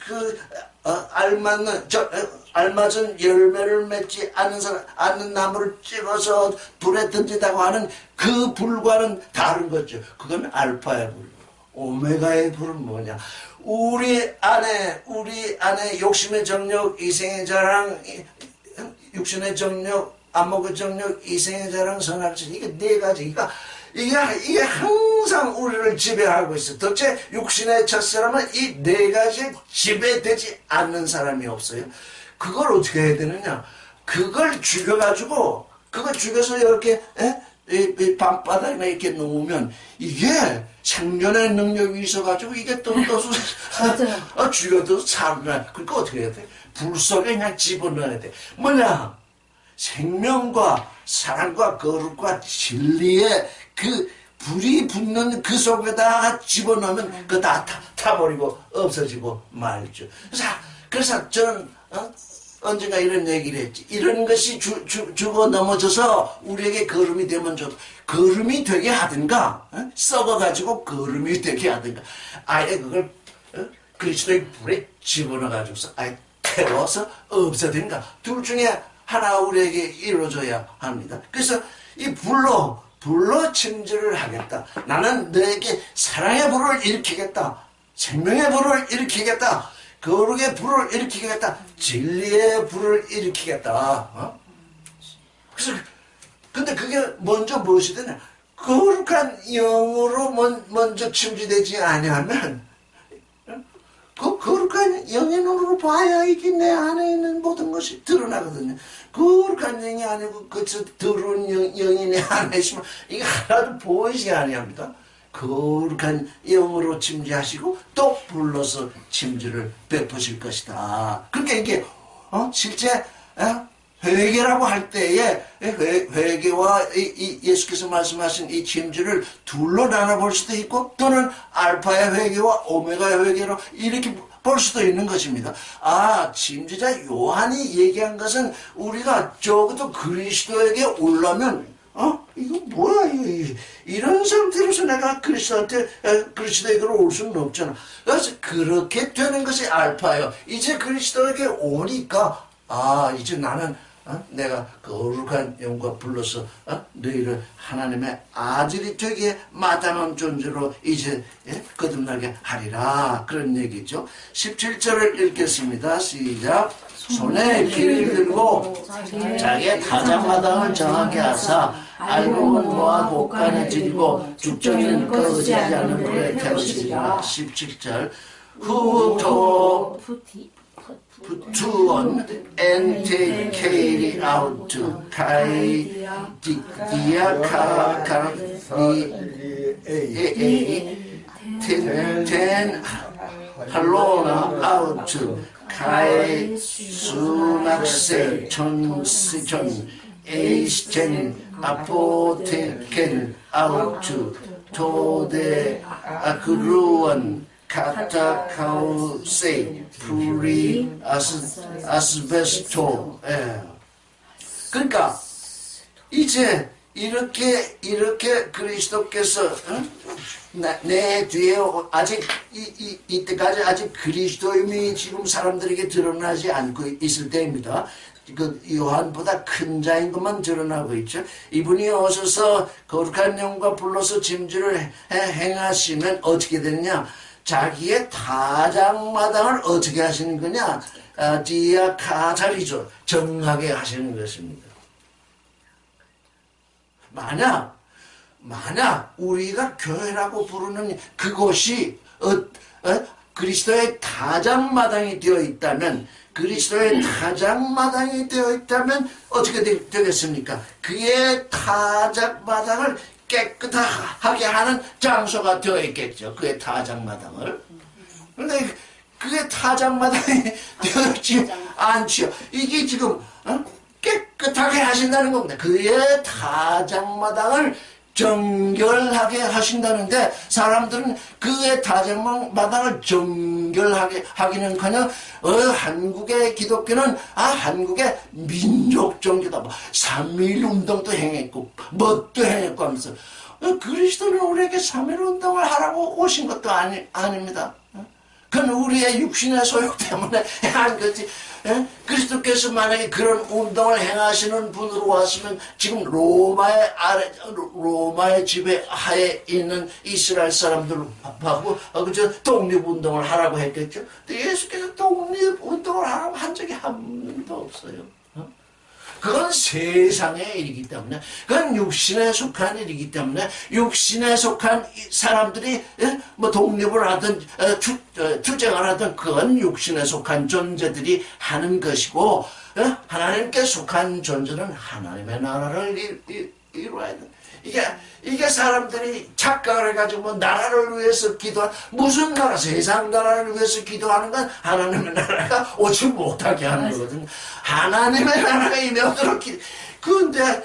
알맞은 열매를 맺지 않는 나무를 찍어서 불에 던진다고 하는 그 불과는 다른 거죠. 그건 알파의 불. 오메가의 불은 뭐냐? 우리 안에 욕심의 정욕, 이생의 자랑, 육신의 정욕, 안목의 정욕, 이생의 자랑, 선악질, 이게 네 가지. 이게 항상 우리를 지배하고 있어. 도대체 육신의 첫사람은 이 네 가지에 지배되지 않는 사람이 없어요. 그걸 어떻게 해야 되느냐? 그걸 죽여가지고, 죽여서 이렇게, 이 밤바닥에 이렇게 놓으면, 이게 생존의 능력이 있어가지고, 이게 또 죽여도 살아나. 그러니까 어떻게 해야 돼? 불 속에 그냥 집어넣어야 돼. 뭐냐? 생명과 사랑과 거룩과 진리의 그 불이 붙는 그 속에다가 집어넣으면 그거 다 타버리고 없어지고 말죠. 그래서 저는 언젠가 이런 얘기를 했지. 이런 것이 죽어 넘어져서 우리에게 거름이 되면 좋다. 거름이 되게 하든가 썩어가지고 거름이 되게 하든가 아예 그걸 그리스도의 불에 집어넣어가지고서 아예 태워서 없애든가 둘 중에 하나 우리에게 이루어져야 합니다. 그래서 이 불로 침주를 하겠다. 나는 너에게 사랑의 불을 일으키겠다. 생명의 불을 일으키겠다. 거룩의 불을 일으키겠다. 진리의 불을 일으키겠다. 그래서 근데 그게 먼저 무엇이 되냐? 거룩한 영으로 먼저 침지되지 아니하면 그 거룩한 영의 눈으로 봐야 이게 내 안에 있는 모든 것이 드러나거든요. 거룩한 영이 아니고 그저 더러운 영이 내 안에 있으면 이게 하나도 보이지 아니합니다. 거룩한 영으로 침지하시고 또 불러서 침지를 베푸실 것이다. 그러니까 이게 실제 회개라고 할 때에 회개와 예수께서 말씀하신 이 침지를 둘로 나눠볼 수도 있고 또는 알파의 회개와 오메가의 회개로 이렇게 볼 수도 있는 것입니다. 침지자 요한이 얘기한 것은 우리가 적어도 그리스도에게 오려면 이거 뭐야 이런 상태로서 내가 그리스도에게로 올 수는 없잖아. 그래서 그렇게 되는 것이 알파예요. 이제 그리스도에게 오니까 이제 나는 내가 거룩한 영과 불러서 너희를 하나님의 아들이 되게 마땅한 존재로 이제 거듭나게 하리라. 그런 얘기죠. 17절을 읽겠습니다. 시작. 손에 길을 들고 자기의 타작마당을 정하게 하사 알곡은 모아 곡간에 들이고 죽전은 꺼지지 않은 불에 태우시리라. 17절. 후토 put on and take carry out ten 할로나 out 카에 수낙세 천시천 에이스텐 아포테켄 out 토데 아크루원 카타카우세 프리 아스베스토. 그러니까 이제 이렇게 그리스도께서 내 뒤에 아직 이때까지 아직 그리스도임이 지금 사람들에게 드러나지 않고 있을 때입니다. 그 요한보다 큰 자인 것만 드러나고 있죠. 이분이 오셔서 거룩한 영과 불러서 짐질을 행하시면 어떻게 되느냐? 자기의 타작마당을 어떻게 하시는 거냐? 디아카자리죠. 정하게 하시는 것입니다. 만약 우리가 교회라고 부르는 그곳이 그리스도의 타작마당이 되어 있다면 어떻게 되겠습니까? 그의 타작마당을 깨끗하게 하는 장소가 되어 있겠죠. 그의 타작마당을. 그런데 그의 타작마당이 되어 있지 않지요. 이게 지금 깨끗하게 하신다는 겁니다. 그의 타작마당을 정결하게 하신다는데 사람들은 그의 타작마당을 정결하게 하기는커녕 한국의 기독교는 한국의 민족 종교다. 3.1 운동도 행했고 뭣도 행했고 하면서 그리스도는 우리에게 3.1 운동을 하라고 오신 것도 아닙니다. 그건 우리의 육신의 소욕 때문에 한 거지. 그리스도께서 만약에 그런 운동을 행하시는 분으로 왔으면 지금 로마의 지배하에 있는 이스라엘 사람들하고 그저 독립운동을 하라고 했겠죠. 근데 예수께서 독립운동을 하라고 한 적이 한 번도 없어요. 그건 세상의 일이기 때문에, 그건 육신에 속한 일이기 때문에, 육신에 속한 사람들이 뭐 독립을 하든 투쟁을 하든 그건 육신에 속한 존재들이 하는 것이고, 하나님께 속한 존재는 하나님의 나라를 이루어야 돼. 이게 사람들이 착각을 해가지고 뭐 나라를 위해서 무슨 나라, 세상 나라를 위해서 기도하는 건 하나님의 나라가 오지 못하게 하는 거거든요. 하나님의 나라가 임하도록 그런데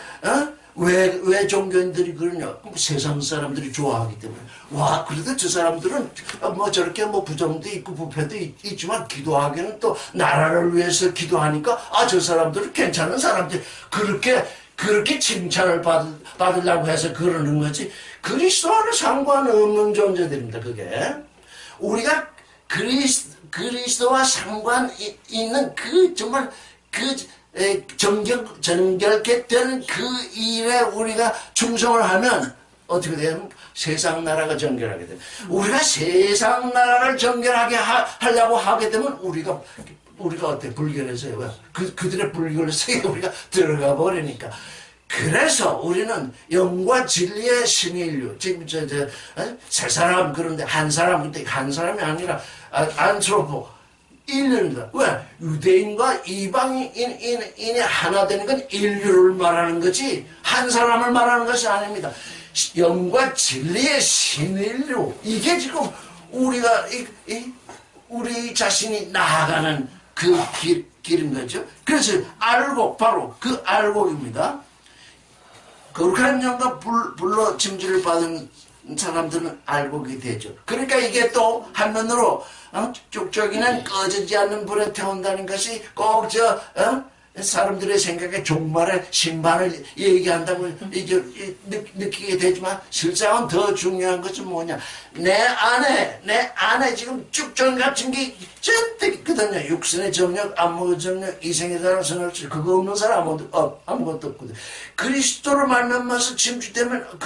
왜 종교인들이 그러냐? 세상 사람들이 좋아하기 때문에. 그래도 저 사람들은 뭐 저렇게 뭐 부정도 있고 부패도 있지만 기도하기는 또 나라를 위해서 기도하니까 저 사람들은 괜찮은 사람들 그렇게 칭찬을 받으려고 해서 그러는 거지. 그리스도와는 상관없는 존재들입니다. 그게 우리가 그리스도와 상관 있는 정말 정결케 된 그 일에 우리가 충성을 하면 어떻게 되면 세상 나라가 정결하게 돼. 우리가 세상 나라를 정결하게 하려고 하게 되면 우리가 어때? 불결해서요. 왜? 그들의 불결 속에 우리가 들어가 버리니까. 그래서 우리는 영과 진리의 신인류, 지금 세 사람 그런데 한 사람인데 한 사람이 아니라 안트로포 1년이다. 왜? 유대인과 이방인이 하나 되는 건 인류를 말하는 거지 한 사람을 말하는 것이 아닙니다. 영과 진리의 신인류, 이게 지금 우리가 우리 자신이 나아가는 그 길인 거죠. 그래서 알곡, 바로 그 알곡입니다. 거룩한 영과 불로 침지를 받은 사람들은 알곡이 되죠. 그러니까 이게 또 한면으로 쪽쪽이는 꺼지지 않는 불에 태운다는 것이 꼭 사람들의 생각에 종말의 심판을 얘기한다고 이제 느끼게 되지만 실상은 더 중요한 것은 뭐냐? 내 안에 지금 쭉정 같은 게 잔뜩 있거든요. 육신의 정력, 안목의 정력, 이생에 대한 선을 그거 없는 사람 아무것도 없거든. 그리스도로 말미암아서 침주되면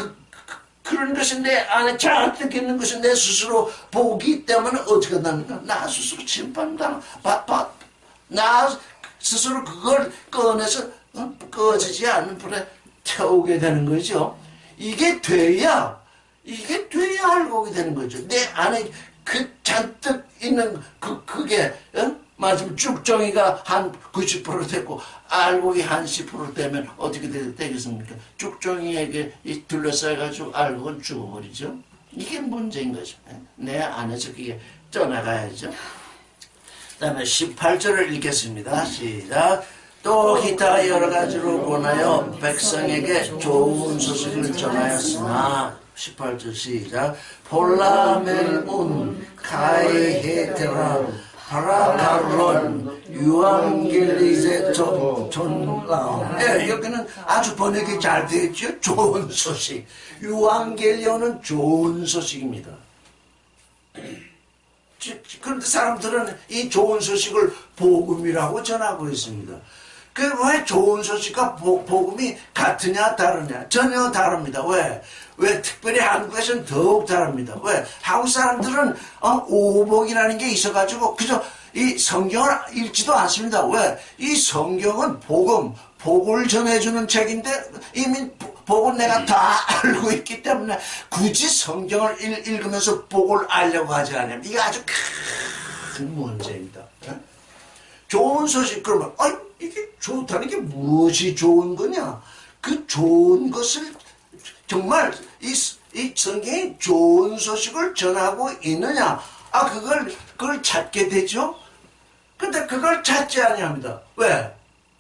그런 것이 내 안에 잔뜩 있는 것이 내 스스로 보기 때문에 어떻게 됩니까? 나 스스로 심판당 나 스스로 그걸 꺼내서 꺼지지 않는 불에 태우게 되는 거죠. 이게 돼야 알곡이 되는 거죠. 내 안에 그 잔뜩 있는 그게 맞으면 쭉정이가 한 90% 됐고 알곡이 한 10% 되면 어떻게 되겠습니까? 쭉정이에게 둘러싸여가지고 알곡은 죽어버리죠. 이게 문제인 거죠. 내 안에서 그게 떠나가야죠. 그 다음에 18절을 읽겠습니다. 시작. 또 기타 여러 가지로 권하여 백성에게 좋은 소식을 전하였으나 18절 시작. 폴라멜운 카이헤테라 파라칼론 유앙겔리제토 존라움. 예, 여기는 아주 번역이 잘 되어 있죠. 좋은 소식. 유앙겔리온은 좋은 소식입니다. 그런데 사람들은 이 좋은 소식을 복음이라고 전하고 있습니다. 그 왜 좋은 소식과 복음이 같으냐 다르냐? 전혀 다릅니다. 왜 특별히 한국에서는 더욱 다릅니다. 왜? 한국 사람들은 오복이라는 게 있어가지고 그저 이 성경을 읽지도 않습니다. 왜? 이 성경은 복을 전해주는 책인데 이미 복은 내가 다 알고 있기 때문에 굳이 성경을 읽으면서 복을 알려고 하지 않아요. 이게 아주 큰 문제입니다. 좋은 소식, 그러면 이게 좋다는 게 무엇이 좋은 거냐? 그 좋은 것을 정말 이 성경이 좋은 소식을 전하고 있느냐? 그걸 찾게 되죠? 근데 그걸 찾지 아니합니다. 왜?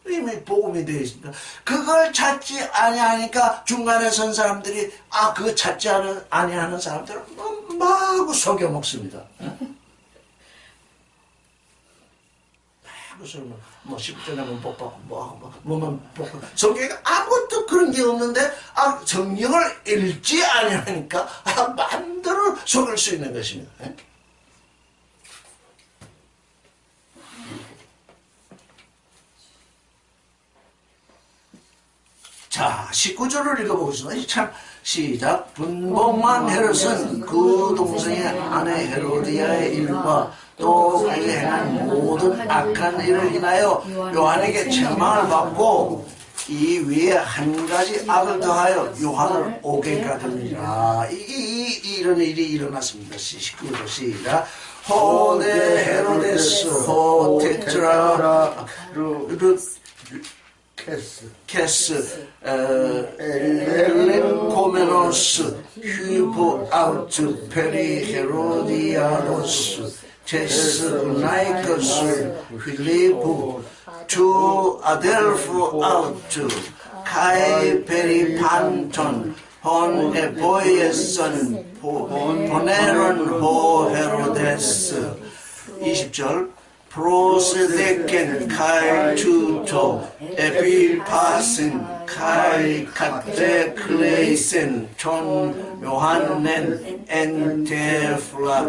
이미 복음이 되어 있습니다. 그걸 찾지 아니하니까 중간에 선 사람들이 그거 찾지 아니하는 사람들은 마구 속여 먹습니다. 무슨 10조 나면 복받고 뭐만 복받고 성경에 아무것도 그런 게 없는데 성경을 읽지 아니하니까 마음대로 속일 수 있는 것입니다. 자, 19절을 읽어보겠습니다. 참, 시작. 분봉만 헤롯은 그 동생의 아내 헤로디아의 일과 또 그가 행한 모든 악한 일을 인하여 요한에게 책망을 받고 이 위에 한 가지 악을 더하여 요한을 오게 가더니라. 이런 일이 일어났습니다. 19절 시작. 호데 헤로데스 호테트라 캐스 엘렌코메노스 휘브 아우트 페리 헤로디아노스 제스 나이커스 필리프 투 아델프 아우트 카이 페리 판톤 혼 에보이에선 보네론 호 헤로데스 20절 프로세데켄 카이 투토 에필파슨 카이 카테클레이센 촌 요한넨 엔테플라케.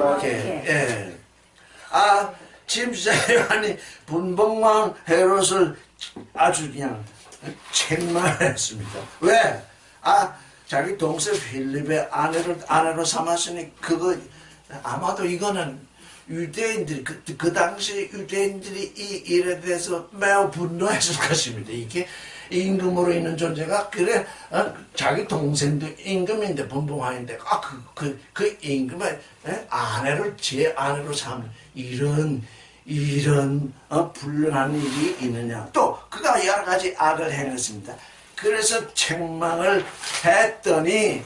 침사 요한이 분봉왕 헤롯을 아주 그냥 책망했습니다. 왜? 자기 동생 필립의 아내로 삼았으니 그거 아마도 이거는 유대인들이 그 당시 유대인들이 이 일에 대해서 매우 분노했을 것입니다. 이게 임금으로 있는 존재가 그래 자기 동생도 임금인데 분봉왕인데 그 임금의 아내를 제 아내로 삼는 이런 불륜한 일이 있느냐. 또 그가 여러 가지 악을 행했습니다. 그래서 책망을 했더니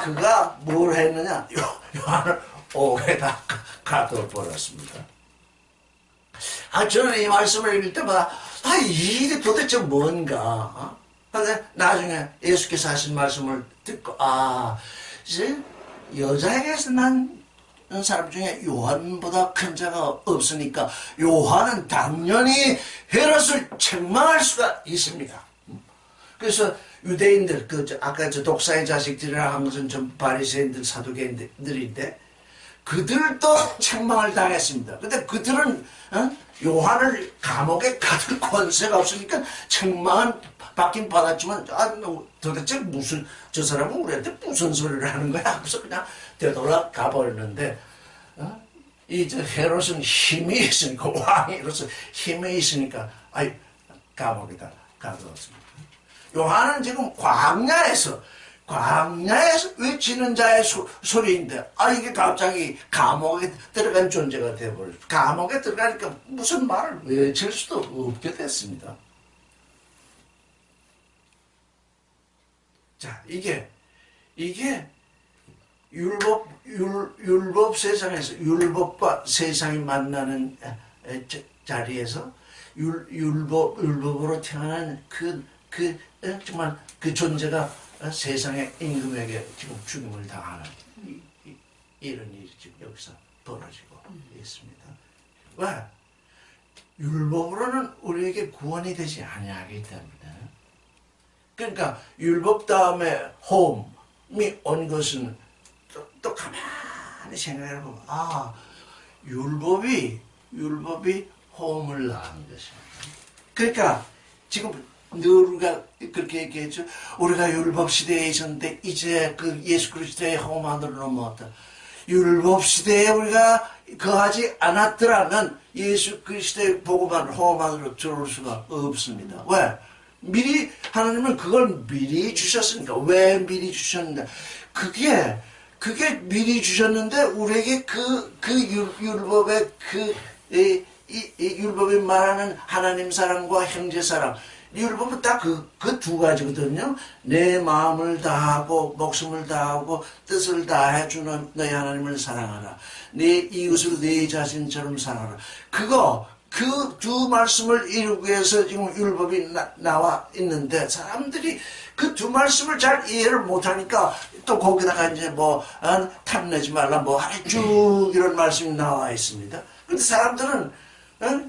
그가 뭘 했느냐. 요한을 옥에다 가둬버렸습니다. 저는 이 말씀을 읽을 때마다 이 일이 도대체 뭔가. 근데 나중에 예수께서 하신 말씀을 듣고 이제 여자에게서 난 사람 중에 요한보다 큰 자가 없으니까 요한은 당연히 헤롯을 책망할 수가 있습니다. 그래서 유대인들 아까 독사의 자식들이라 한 것은 좀 바리새인들 사두개인들인데 그들도 책망을 당했습니다. 근데 그들은 요한을 감옥에 가둘 권세가 없으니까 책망은 받긴 받았지만 도대체 무슨 저 사람은 우리한테 무슨 소리를 하는 거야? 그래서 그냥 되돌아가 버렸는데 이제 헤롯은 힘이 있으니까 왕으로서 힘이 있으니까 감옥에다 가두었습니다. 요한은 지금 광야에서 외치는 자의 소리인데 이게 갑자기 감옥에 들어간 존재가 되어버렸어요. 감옥에 들어가니까 무슨 말을 외칠 수도 없게 됐습니다. 자, 이게 율법 세상에서 율법과 세상이 만나는 자리에서 율법으로 태어난 정말 그 존재가 세상의 임금에게 지금 죽임을 당하는 이런 일이 지금 여기서 벌어지고 있습니다. 왜? 율법으로는 우리에게 구원이 되지 아니하기 때문에. 그러니까 율법 다음에 호흡이 온 것은 또 가만히 생각해 보면 율법이 호흡을 낳은 것입니다. 그러니까 지금 늘 우리가 그렇게 얘기했죠. 우리가 율법 시대에 있었는데 이제 그 예수 그리스도의 호흡 안으로 넘어왔다. 율법 시대에 우리가 거하지 않았더라면 예수 그리스도의 복음만 호흡 안으로 들어올 수가 없습니다. 왜? 하나님은 그걸 미리 주셨으니까. 왜 미리 주셨는데? 그게 미리 주셨는데 우리에게 율법의 율법이 말하는 하나님 사랑과 형제 사랑. 율법은 딱 그 두 가지거든요. 내 마음을 다하고 목숨을 다하고 뜻을 다해 주는 너희 하나님을 사랑하라. 내 이웃을 내 자신처럼 사랑하라. 그 두 말씀을 이루기 위해서 지금 율법이 나와 있는데 사람들이 그 두 말씀을 잘 이해를 못하니까 또 거기다가 이제 탐내지 말라 쭉 이런 말씀이 나와 있습니다. 근데 사람들은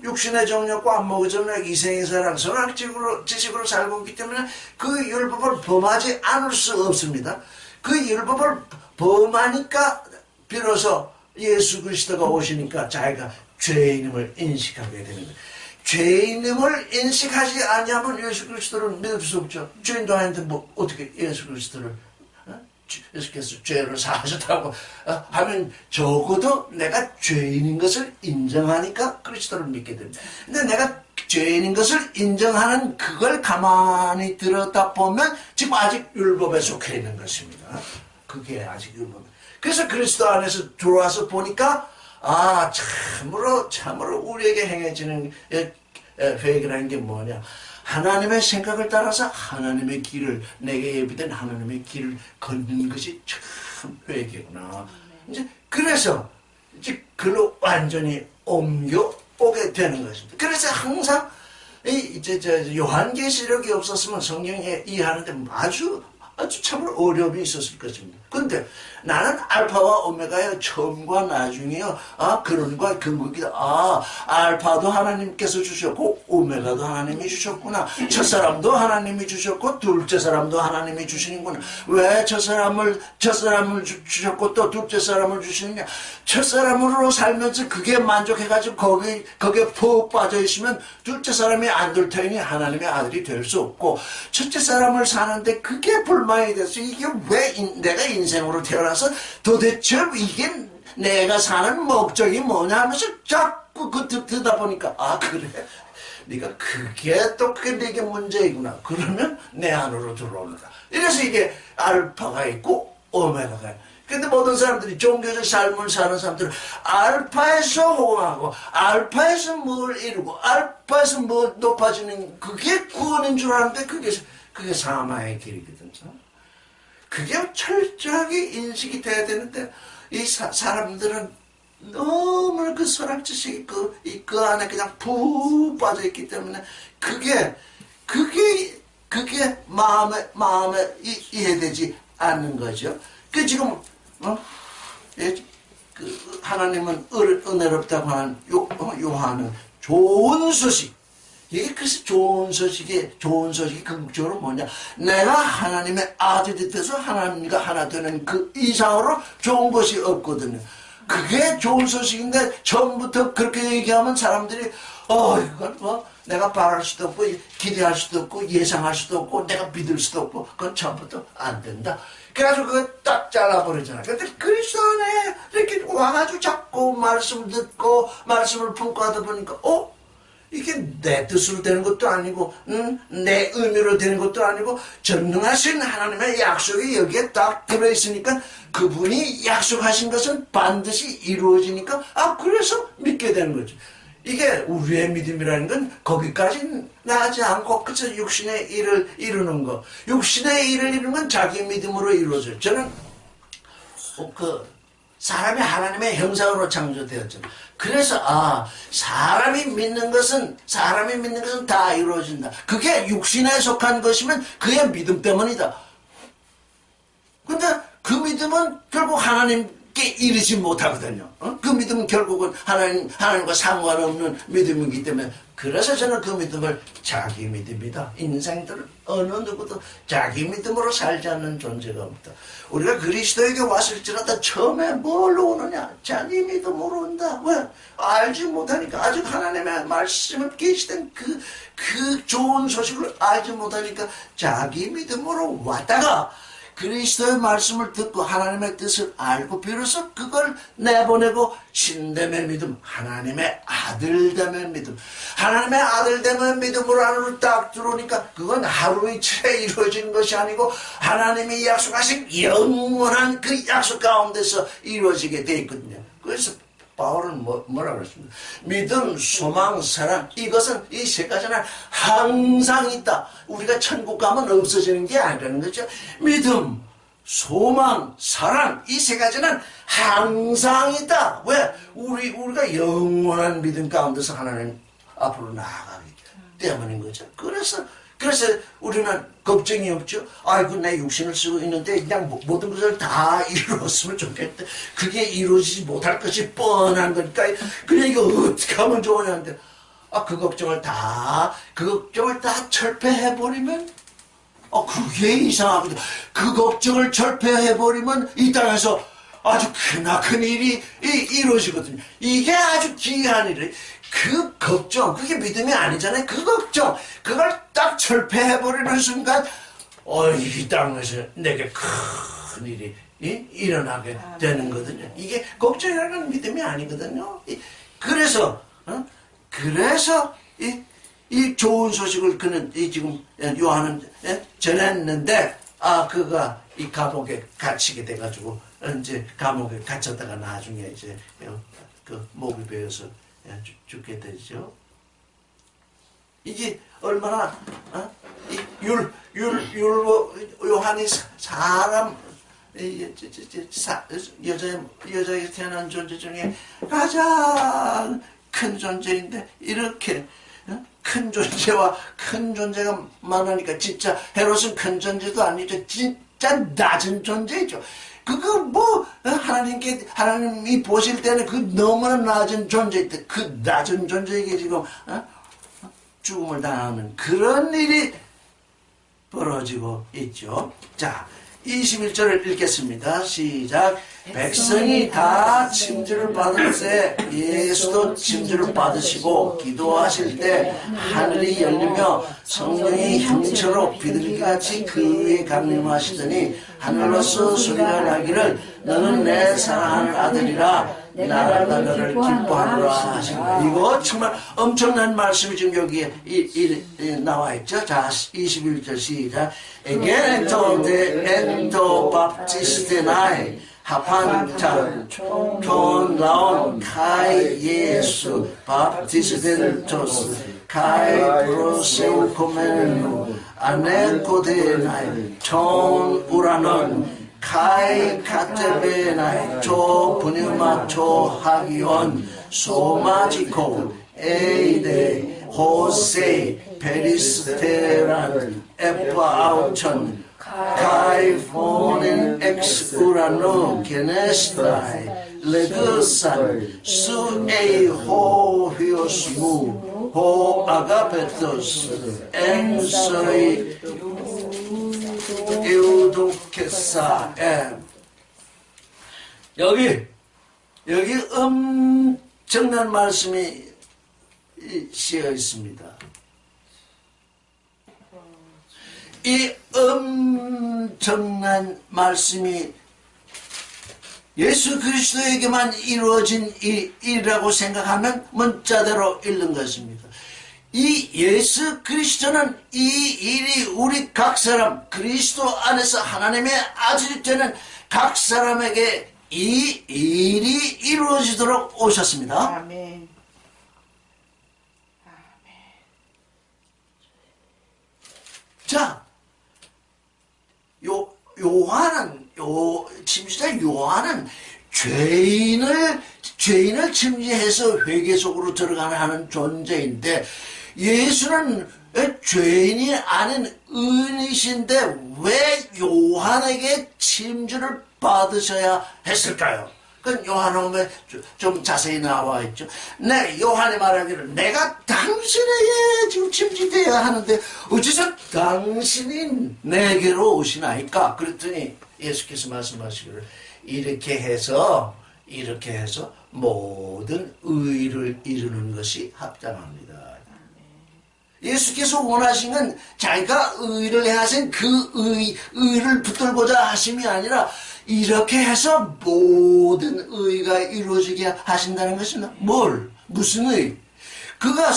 육신의 정욕과 안목의 정욕, 이생의 사랑, 선악지식으로 살고 있기 때문에 그 율법을 범하지 않을 수 없습니다. 그 율법을 범하니까 비로소 예수 그리스도가 오시니까 자기가 죄인임을 인식하게 되는 거예요. 죄인임을 인식하지 아니하면 예수 그리스도를 믿을 수 없죠. 죄인도 아닌데 어떻게 예수 그리스도를 예수께서 죄를 사하셨다고 하면 적어도 내가 죄인인 것을 인정하니까 그리스도를 믿게 됩니다. 근데 내가 죄인인 것을 인정하는 그걸 가만히 들었다 보면 지금 아직 율법에 속해 있는 것입니다. 그게 아직 율법. 그래서 그리스도 안에서 들어와서 보니까 참으로 우리에게 행해지는 회개라는 게 뭐냐. 하나님의 생각을 따라서 하나님의 길을, 내게 예비된 하나님의 길을 걷는 것이 참 회개구나. 그래서 이제 그로 완전히 옮겨오게 되는 것입니다. 그래서 항상 요한계시록이 없었으면 성경에 이해하는데 아주 참으로 어려움이 있었을 것입니다. 그런데 나는 알파와 오메가의 처음과 나중이요. 근원과 근극이다. 알파도 하나님께서 주셨고 오메가도 하나님이 주셨구나. 첫사람도 하나님이 주셨고 둘째 사람도 하나님이 주시는구나. 왜 첫사람을 주셨고 또 둘째 사람을 주시느냐. 첫사람으로 살면서 그게 만족해가지고 거기에 푹 빠져있으면 둘째 사람이 안 될 테니 하나님의 아들이 될 수 없고 첫째 사람을 사는데 그게 불만 불만이 됐어. 이게 왜 내가 인생으로 태어나서 도대체 이게 내가 사는 목적이 뭐냐 하면서 자꾸 듣다 보니까 아 그래? 네가 그게 네게 문제이구나. 그러면 내 안으로 들어온다. 이래서 이게 알파가 있고 오메가가 있고. 근데 모든 사람들이 종교적 삶을 사는 사람들은 알파에서 호응하고 알파에서 뭘 이루고 알파에서 뭐 높아지는 그게 구원인 줄 아는데 그게 사망의 길이거든요. 그게 철저하게 인식이 돼야 되는데 이 사람들은 너무 그 선악지식이 그 안에 그냥 푹 빠져있기 때문에 그게 마음에 이해되지 않는 거죠. 그 지금 그 하나님은 은혜롭다고 하는 요한은 좋은 소식. 이게 그래서 좋은 소식이 궁극적으로 뭐냐? 내가 하나님의 아들이 돼서 하나님과 하나 되는 그 이상으로 좋은 것이 없거든요. 그게 좋은 소식인데 처음부터 그렇게 얘기하면 사람들이 이건 뭐 내가 바랄 수도 없고 기대할 수도 없고 예상할 수도 없고 내가 믿을 수도 없고 그건 처음부터 안 된다. 그래가지고 그거 딱 잘라버리잖아. 근데 그리스도 안에 이렇게 와가지고 자꾸 말씀을 듣고 말씀을 품고 하다 보니까 이게 내 뜻으로 되는 것도 아니고 내 의미로 되는 것도 아니고 전능하신 하나님의 약속이 여기에 딱 들어있으니까 그분이 약속하신 것은 반드시 이루어지니까 그래서 믿게 되는 거죠. 이게 우리의 믿음이라는 건 거기까지 나가지 않고 그저 육신의 일을 이루는 거. 육신의 일을 이루는 건 자기 믿음으로 이루어져요. 저는 사람이 하나님의 형상으로 창조되었잖아요. 그래서 사람이 믿는 것은 다 이루어진다. 그게 육신에 속한 것이면 그의 믿음 때문이다. 근데 그 믿음은 결국 하나님께 이르지 못하거든요. 그 믿음은 결국은 하나님과 상관없는 믿음이기 때문에 그래서 저는 그 믿음을 자기 믿음이다. 인생들은 어느 누구도 자기 믿음으로 살지 않는 존재가 없다. 우리가 그리스도에게 왔을지라도 처음에 뭘로 오느냐? 자기 믿음으로 온다. 왜? 알지 못하니까 아직 하나님의 말씀을 계시된 그 좋은 소식을 알지 못하니까 자기 믿음으로 왔다가 그리스도의 말씀을 듣고 하나님의 뜻을 알고 비로소 그걸 내보내고 신됨의 믿음, 하나님의 아들됨의 믿음. 하나님의 아들됨의 믿음으로 안으로 딱 들어오니까 그건 하루 이틀에 이루어지는 것이 아니고 하나님이 약속하신 영원한 그 약속 가운데서 이루어지게 돼 있거든요. 그래서 바울은 뭐라 그랬습니까? 믿음, 소망, 사랑 이것은 이 세 가지는 항상 있다. 우리가 천국 가면 없어지는 게 아니라는 거죠. 믿음, 소망, 사랑 이 세 가지는 항상 있다. 왜? 우리가 영원한 믿음 가운데서 하나님 앞으로 나아가기 때문인 거죠. 그래서 우리는 걱정이 없죠. 아이고 내 육신을 쓰고 있는데 그냥 모든 것을 다 이루었으면 좋겠다. 그게 이루어지지 못할 것이 뻔한 거니까 그냥 이거 어떻게 하면 좋으냐는데 그 걱정을 다 철폐해버리면 그게 이상하거든. 그 걱정을 철폐해버리면 이 땅에서 아주 크나큰 일이 이루어지거든요. 이게 아주 귀한 일이에요. 그 걱정, 그게 믿음이 아니잖아요. 그 걱정, 그걸 딱 철폐해버리는 순간, 이 땅에서 내게 큰 일이 일어나게 되는 거거든요. 이게 걱정이라는 건 믿음이 아니거든요. 그래서 이 좋은 소식을 그는 지금 요한은 전했는데, 그가 이 감옥에 갇히게 돼가지고, 이제 감옥에 갇혔다가 나중에 이제 그 목이 베어서 죽게 되죠. 이게 얼마나 요한이 사람 여자에게 태어난 존재 중에 가장 큰 존재인데 이렇게 큰 존재와 큰 존재가 많으니까 진짜 헤롯은 큰 존재도 아니죠. 진짜 낮은 존재죠. 하나님이 보실 때는 그 너무나 낮은 존재인데, 그 낮은 존재에게 지금, 죽음을 당하는 그런 일이 벌어지고 있죠. 자, 21절을 읽겠습니다. 시작. 백성이 다 침주를 받으세 예수도 침주를 받으시고 기도하실 때 하늘이 열리며 성령이 형처로 비둘기같이 그 위에 강림하시더니 하늘로서 소리가 나기를 너는 내 사랑하는 아들이라 나라가 너를 기뻐하노라 하신 거예요. 이거 정말 엄청난 말씀이 지금 여기에 나와 있죠. 자, 21절 시작. Again ento baptistenae 하판자 톤 나온 카이 예수 baptistentos 카이 프로세우코메누 아네코데나이 톤 우라논 카이 카테베나이 조 분유마 조 하기온 소마지코 에이데 호세 페리스테란 에파아우천 카이 포넨 엑스 우라노 게네스타이 레그산 수에이 호히오스무 호 아가페토스 엔소이 에우도케사 여기 엄청난 말씀이 씌어 있습니다. 이 엄청난 말씀이 예수 그리스도에게만 이루어진 일이라고 생각하면 문자대로 읽는 것입니다. 이 예수 그리스도는 이 일이 우리 각 사람 그리스도 안에서 하나님의 아들이 되는 각 사람에게 이 일이 이루어지도록 오셨습니다. 아멘. 자, 침시자 요한은 죄인을 침시해서 회개 속으로 들어가는 존재인데 예수는 죄인이 아닌 의인이신데 왜 요한에게 침주를 받으셔야 했을까요? 그건 요한복음에 좀 자세히 나와 있죠. 요한이 말하기를 내가 당신에게 지금 침지되어야 하는데 어째서 당신이 내게로 오시나이까? 그랬더니 예수께서 말씀하시기를 이렇게 해서 모든 의를 이루는 것이 합당합니다. 예수께서 원하신 건 자기가 의를 행하신 그 의를 붙들고자 하심이 아니라 이렇게 해서 모든 의가 이루어지게 하신다는 것입니다. 무슨 의? 그가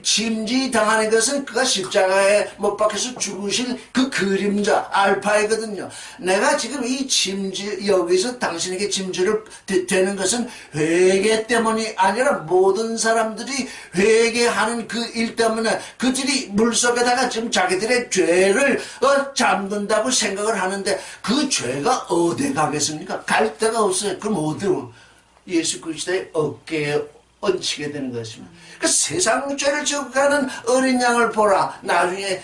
침지당하는 것은 그가 십자가에 못 박혀서 죽으실 그 그림자 알파이거든요. 내가 지금 이 침지 여기서 당신에게 침지를 되는 것은 회개 때문이 아니라 모든 사람들이 회개하는 그 일 때문에 그들이 물속에다가 지금 자기들의 죄를 잠근다고 생각을 하는데 그 죄가 어디 가겠습니까? 갈 데가 없어요. 그럼 어디로? 예수 그리스도의 어깨에 얹히게 되는 것입니다. 그 세상 죄를 지고 가는 어린 양을 보라. 나중에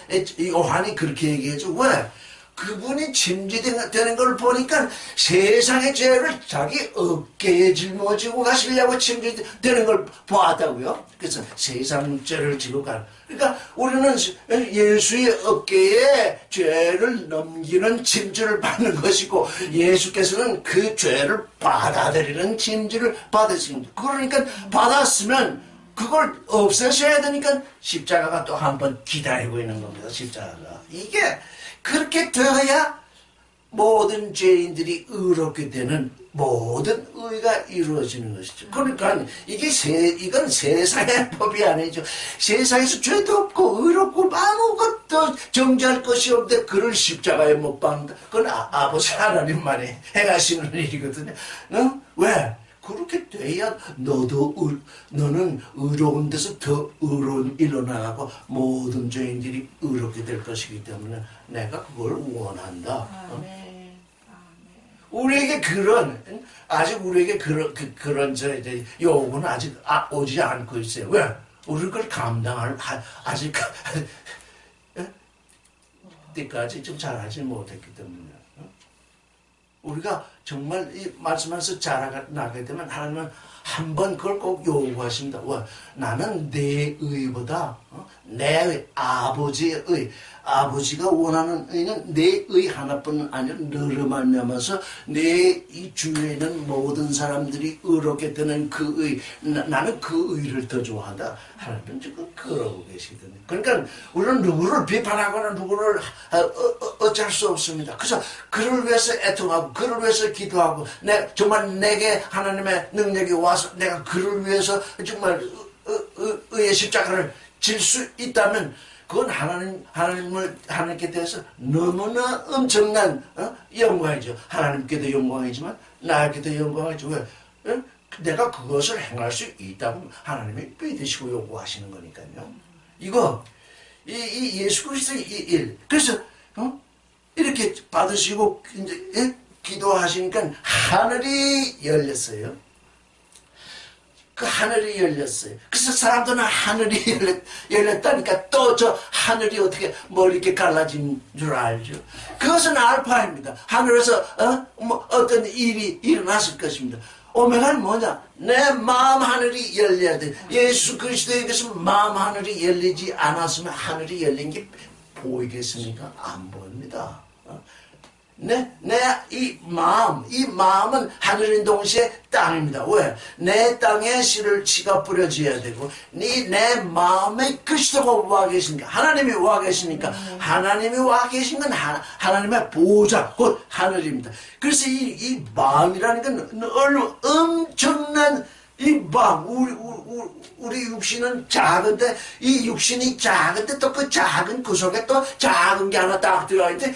요한이 그렇게 얘기해줘. 왜? 그분이 침지되는 걸 보니까 세상의 죄를 자기 어깨에 짊어지고 가시려고 침지되는 걸 보았다고요. 그래서 세상 죄를 지고 가는. 그러니까 우리는 예수의 어깨에 죄를 넘기는 침지를 받는 것이고 예수께서는 그 죄를 받아들이는 침지를 받으십니다. 그러니까 받았으면 그걸 없애셔야 되니까 십자가가 또 한 번 기다리고 있는 겁니다. 십자가가. 이게 그렇게 되어야 모든 죄인들이 의롭게 되는 모든 의가 이루어지는 것이죠. 그러니까 이건 세상의 법이 아니죠. 세상에서 죄도 없고 의롭고 아무것도 정죄할 것이 없는데 그를 십자가에 못 박는다. 그건 아버지 하나님만이 행하시는 일이거든요. 응? 왜? 그렇게 돼야 너는 의로운 데서 더 의로운 일로 나가고 모든 죄인들이 의롭게 될 것이기 때문에 내가 그걸 원한다. 우리에게 우리에게 그런 요구는 아직 오지 않고 있어요. 왜? 우리 그걸 감당할 아직 때까지 좀 잘하지 못했기 때문에 우리가 정말 이 말씀하면서 자라나게 되면 하나님은 한 번 그걸 꼭 요구하십니다. 와, 나는 내 의보다 내 아버지의 의, 아버지가 원하는 의는 내 의 하나뿐 아니라 너를 말미암아서 내 이 주위에 있는 모든 사람들이 의롭게 되는 그 의, 나는 그 의를 더 좋아한다. 하나님은 지금 그러고 계시거든요. 그러니까 우리는 누구를 비판하거나 누구를 어쩔 수 없습니다. 그래서 그를 위해서 애통하고 그를 위해서 기도하고 정말 내게 하나님의 능력이 와서 내가 그를 위해서 정말 의의 십자가를 질 수 있다면 그건 하나님께 대해서 너무나 엄청난 영광이죠. 하나님께도 영광이지만 나에게도 영광이죠. 왜? 내가 그것을 행할 수 있다고 하나님이 믿으시고 요구하시는 거니까요. 이거 이 예수 그리스도의 이 일. 그래서 이렇게 받으시고 이제 기도하시니까 하늘이 열렸어요. 그 하늘이 열렸어요. 그래서 사람들은 하늘이 열렸다니까 또 저 하늘이 어떻게 이렇게 갈라진 줄 알죠. 그것은 알파입니다. 하늘에서 어떤 일이 일어났을 것입니다. 오메가는 뭐냐? 내 마음 하늘이 열려야 돼. 예수 그리스도에게서 마음 하늘이 열리지 않았으면 하늘이 열린 게 보이겠습니까? 안 보입니다. 내 이 마음은 하늘인 동시에 땅입니다. 왜? 내 땅에 씨가 뿌려져야 되고, 내 마음에 그리스도가 와 계시니까, 하나님이 와 계시니까, 하나님이 와 계신 건 하나님의 보좌, 곧 하늘입니다. 그래서 이 마음이라는 건 엄청난 이 마음, 우리 육신은 작은데, 이 육신이 작은데 또 그 작은 그 속에 또 작은 게 하나 딱 들어있는데,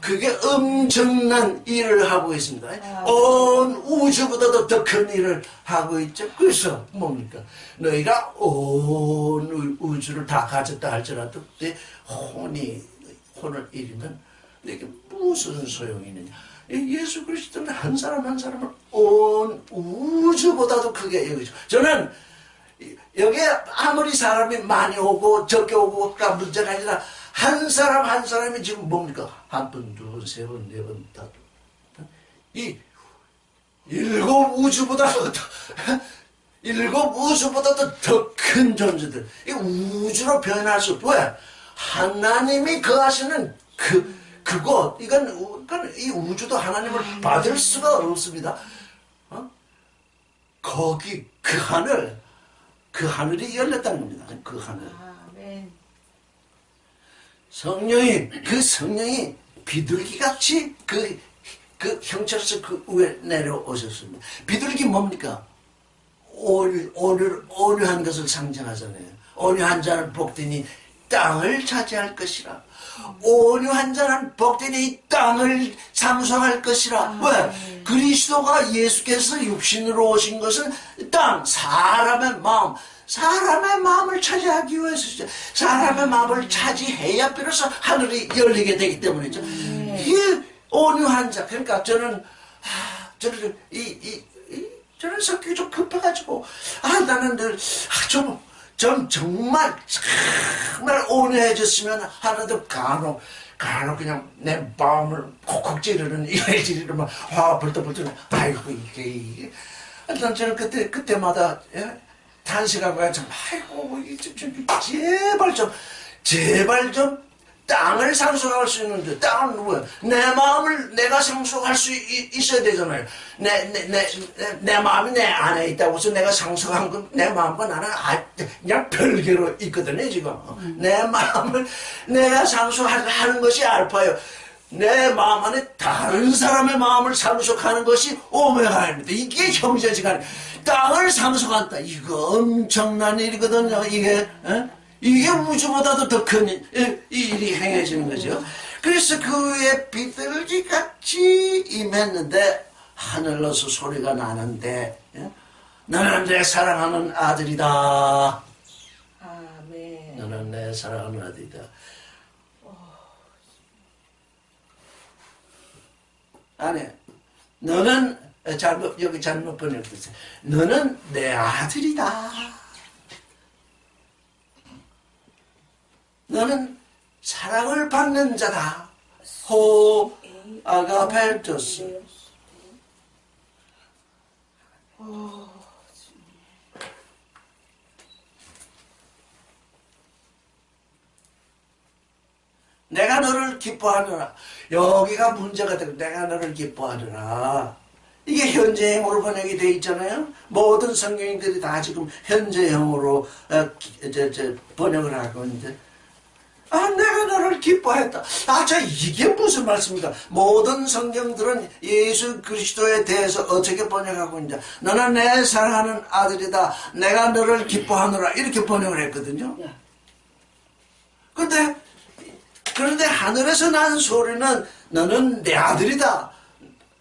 그게 엄청난 일을 하고 있습니다. 온 우주보다도 더 큰 일을 하고 있죠. 그래서 뭡니까? 너희가 온 우주를 다 가졌다 할지라도 내 혼을 잃으면 내게 무슨 소용이 있느냐. 예수 그리스도는 한 사람 한 사람을 온 우주보다도 크게 여기죠. 저는 여기에 아무리 사람이 많이 오고 적게 오고가 문제가 아니라 한 사람 한 사람이 지금 뭡니까? 한 번, 두 번, 세 번, 네 번, 다섯 번. 이 일곱 우주보다도 더 큰 존재들. 이 우주로 변할 수 없고, 왜? 하나님이 거하시는 그곳, 이건 이 우주도 하나님을 받을 수가 없습니다. 거기, 그 하늘이 열렸다는 겁니다. 그 하늘. 성령이 비둘기같이 그 형체로서 그 위에 내려오셨습니다. 비둘기 뭡니까? 온유한 것을 상징하잖아요. 온유한 자는 복되니 땅을 차지할 것이라. 온유한 자는 복되니 땅을 상속할 것이라. 왜? 그리스도가 예수께서 육신으로 오신 것은 사람의 마음을 차지하기 위해서 사람의 마음을 차지해야 비로소 하늘이 열리게 되기 때문이죠. 이 온유한 자. 그러니까 저는 성격이 좀 급해가지고 나는 늘 정말 온유해졌으면 하나도 간혹 그냥 내 마음을 콕콕 찌르는 이래지르면 화가 벌떡벌떡. 아이고 이게 난 저는 그때마다 탄식하고 좀 아이고 제발 좀 땅을 상속할 수 있는데 땅은 누구야? 내 마음을 내가 상속할 수 있어야 되잖아요. 내 마음이 내 안에 있다고 해서 내가 상속한 건 내 마음과 나는 그냥 별개로 있거든요 지금. 내 마음을 내가 상속하는 것이 알파요. 내 마음 안에 다른 사람의 마음을 상속하는 것이 오메가입니다. 이게 형제지간 땅을 상속한다. 이거 엄청난 일이거든요. 이게 우주보다도 더 큰 일이 행해지는 거죠. 그래서 그 위에 비둘기같이 임했는데 하늘로서 소리가 나는데 너는 내 사랑하는 아들이다. 아멘. 너는 내 사랑하는 아들이다. 아니, 너는 여기 잘못 번역됐어요. 너는 내 아들이다. 너는 사랑을 받는 자다. 아가페토스. 내가 너를 기뻐하노라. 여기가 문제가 되고 내가 너를 기뻐하노라. 이게 현재형으로 번역이 돼 있잖아요. 모든 성경들이 다 지금 현재형으로 번역을 하고 있는데 내가 너를 기뻐했다. 이게 무슨 말씀입니까? 모든 성경들은 예수 그리스도에 대해서 어떻게 번역하고 있냐. 너는 내 사랑하는 아들이다. 내가 너를 기뻐하노라. 이렇게 번역을 했거든요. 그런데 하늘에서 난 소리는 너는 내 아들이다.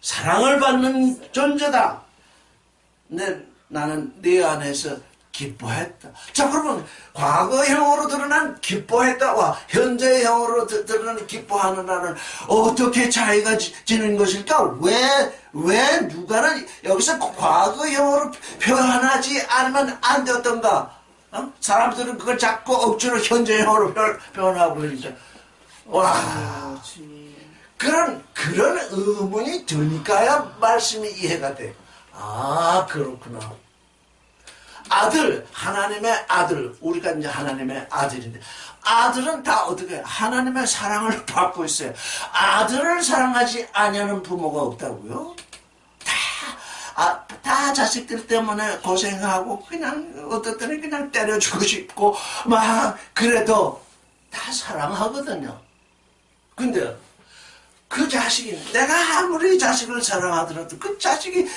사랑을 받는 존재다. 나는 네 안에서 기뻐했다. 자, 그러면 과거형으로 드러난 기뻐했다와 현재형으로 드러난 기뻐하느라는 어떻게 차이가 지는 것일까? 왜 누가는 여기서 과거형으로 표현하지 않으면 안 되었던가? 사람들은 그걸 자꾸 억지로 현재형으로 표현하고 있죠. 와, 그런 의문이 드니까야 말씀이 이해가 돼. 그렇구나. 아들, 하나님의 아들, 우리가 이제 하나님의 아들인데, 아들은 다 어떻게 하나님의 사랑을 받고 있어요. 아들을 사랑하지 않는 부모가 없다고요? 다 자식들 때문에 고생하고, 그냥, 어떨 때는 그냥 때려주고 싶고, 그래도 다 사랑하거든요. 근데, 그 자식이, 내가 아무리 자식을 사랑하더라도 그 자식이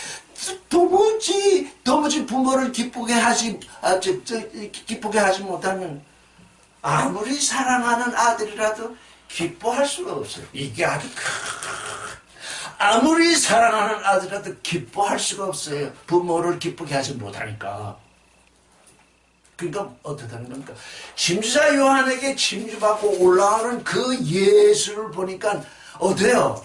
도무지 부모를 기쁘게 하지 못하면 아무리 사랑하는 아들이라도 기뻐할 수가 없어요. 이게 아주 아무리 사랑하는 아들이라도 기뻐할 수가 없어요. 부모를 기쁘게 하지 못하니까. 그러니까 어떻다는 겁니까? 침수자 요한에게 침수받고 올라오는 그 예수를 보니까 어때요?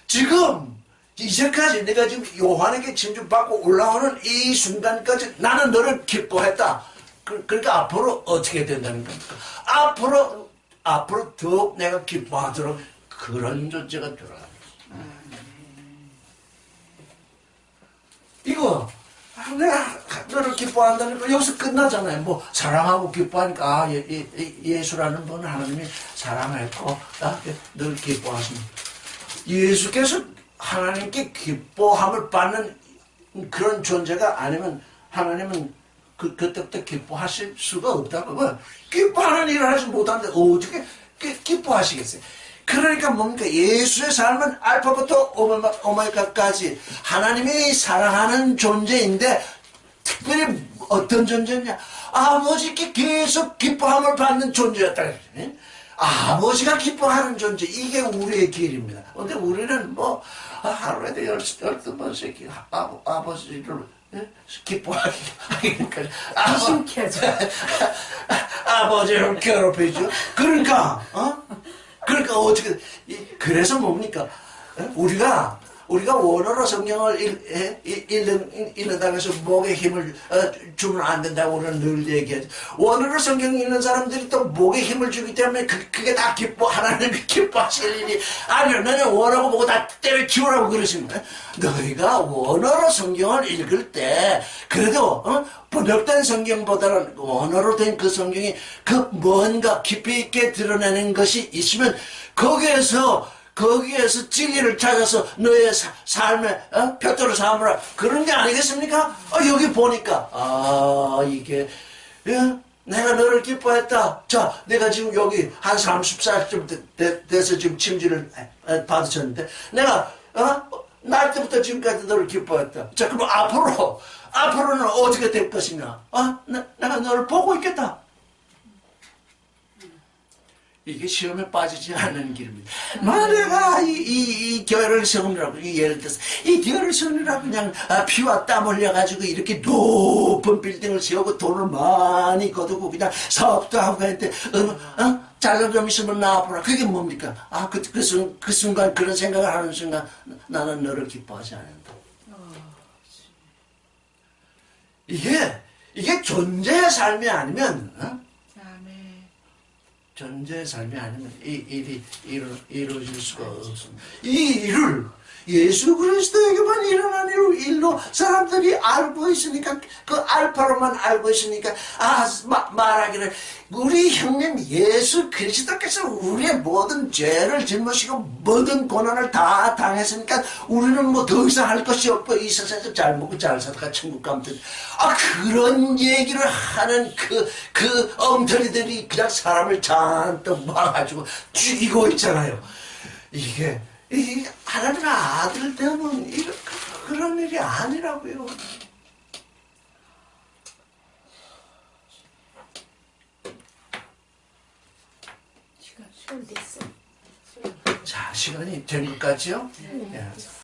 지금 이제까지 내가 지금 요한에게 침수받고 올라오는 이 순간까지 나는 너를 기뻐했다. 그러니까 앞으로 어떻게 된다는 겁니까? 앞으로 더욱 내가 기뻐하도록 그런 존재가 되라. 이거 내가 너를 기뻐한다는 거 여기서 끝나잖아요. 뭐 사랑하고 기뻐하니까 예수라는 분은 하나님이 사랑했고 늘 기뻐하십니다. 예수께서 하나님께 기뻐함을 받는 그런 존재가 아니면 하나님은 그때부터 기뻐하실 수가 없다고. 기뻐하는 일을 하지 못하는데 어떻게 기뻐하시겠어요? 그러니까 뭡니까? 예수의 삶은 알파부터 오메가까지 하나님이 사랑하는 존재인데 특별히 어떤 존재냐? 아버지께 계속 기뻐함을 받는 존재였다. 아버지가 기뻐하는 존재, 이게 우리의 길입니다. 근데 우리는 뭐 하루에도 12번씩 아버지를 기뻐하게 하니까 아버지를 괴롭히죠. 그러니까 어떻게, 그래서 뭡니까? 우리가 원어로 성경을 읽는다고 해서 목에 힘을 주면 안 된다고 우리는 늘 얘기하죠. 원어로 성경 읽는 사람들이 또 목에 힘을 주기 때문에 그게 다 하나님이 기뻐하실 일이 아니요. 너는 원어고 보고 다 때려치우라고 그러십니다. 너희가 원어로 성경을 읽을 때 그래도 번역된 성경보다는 원어로 된 그 성경이 그 뭔가 깊이 있게 드러내는 것이 있으면 거기에서 진리를 찾아서 너의 삶에 표토를 삼으라 그런 게 아니겠습니까? 여기 보니까 이게 내가 너를 기뻐했다. 자, 내가 지금 여기 한 30살쯤 돼서 지금 침지를 받으셨는데 내가 날 때부터 지금까지 너를 기뻐했다. 자, 그럼 앞으로는 어떻게 될 것이냐? 내가 너를 보고 있겠다. 이게 시험에 빠지지 않는 길입니다. 내가 이 교회를 세우느라고, 예를 들어서, 이 교회를 세우느라고 그냥 피와 땀 흘려가지고 이렇게 높은 빌딩을 세우고 돈을 많이 거두고 그냥 사업도 하고 했는데, 자존감 있으면 나와보라. 그게 뭡니까? 그 순간, 그런 생각을 하는 순간, 나는 너를 기뻐하지 않는다. 이게 존재의 삶이 아니면, 존재의 삶이 아니면 이 일이 이루어질 수가 없습니다. 이 일을 예수 그리스도에게만 일어난 일로 사람들이 알고 있으니까 그 알파로만 알고 있으니까 말하기를 우리 형님 예수 그리스도께서 우리의 모든 죄를 짊어지고 모든 고난을 다 당했으니까 우리는 뭐 더 이상 할 것이 없고 이 세상에서 잘 먹고 잘 살다가 천국 가면 돼. 그런 얘기를 하는 그 엉터리들이 그냥 사람을 잔뜩 막아가지고 죽이고 있잖아요. 이게 하나님의 아들 되면 그런 일이 아니라고요. 시간 됐어. 자, 시간이 된 것 같죠? 예.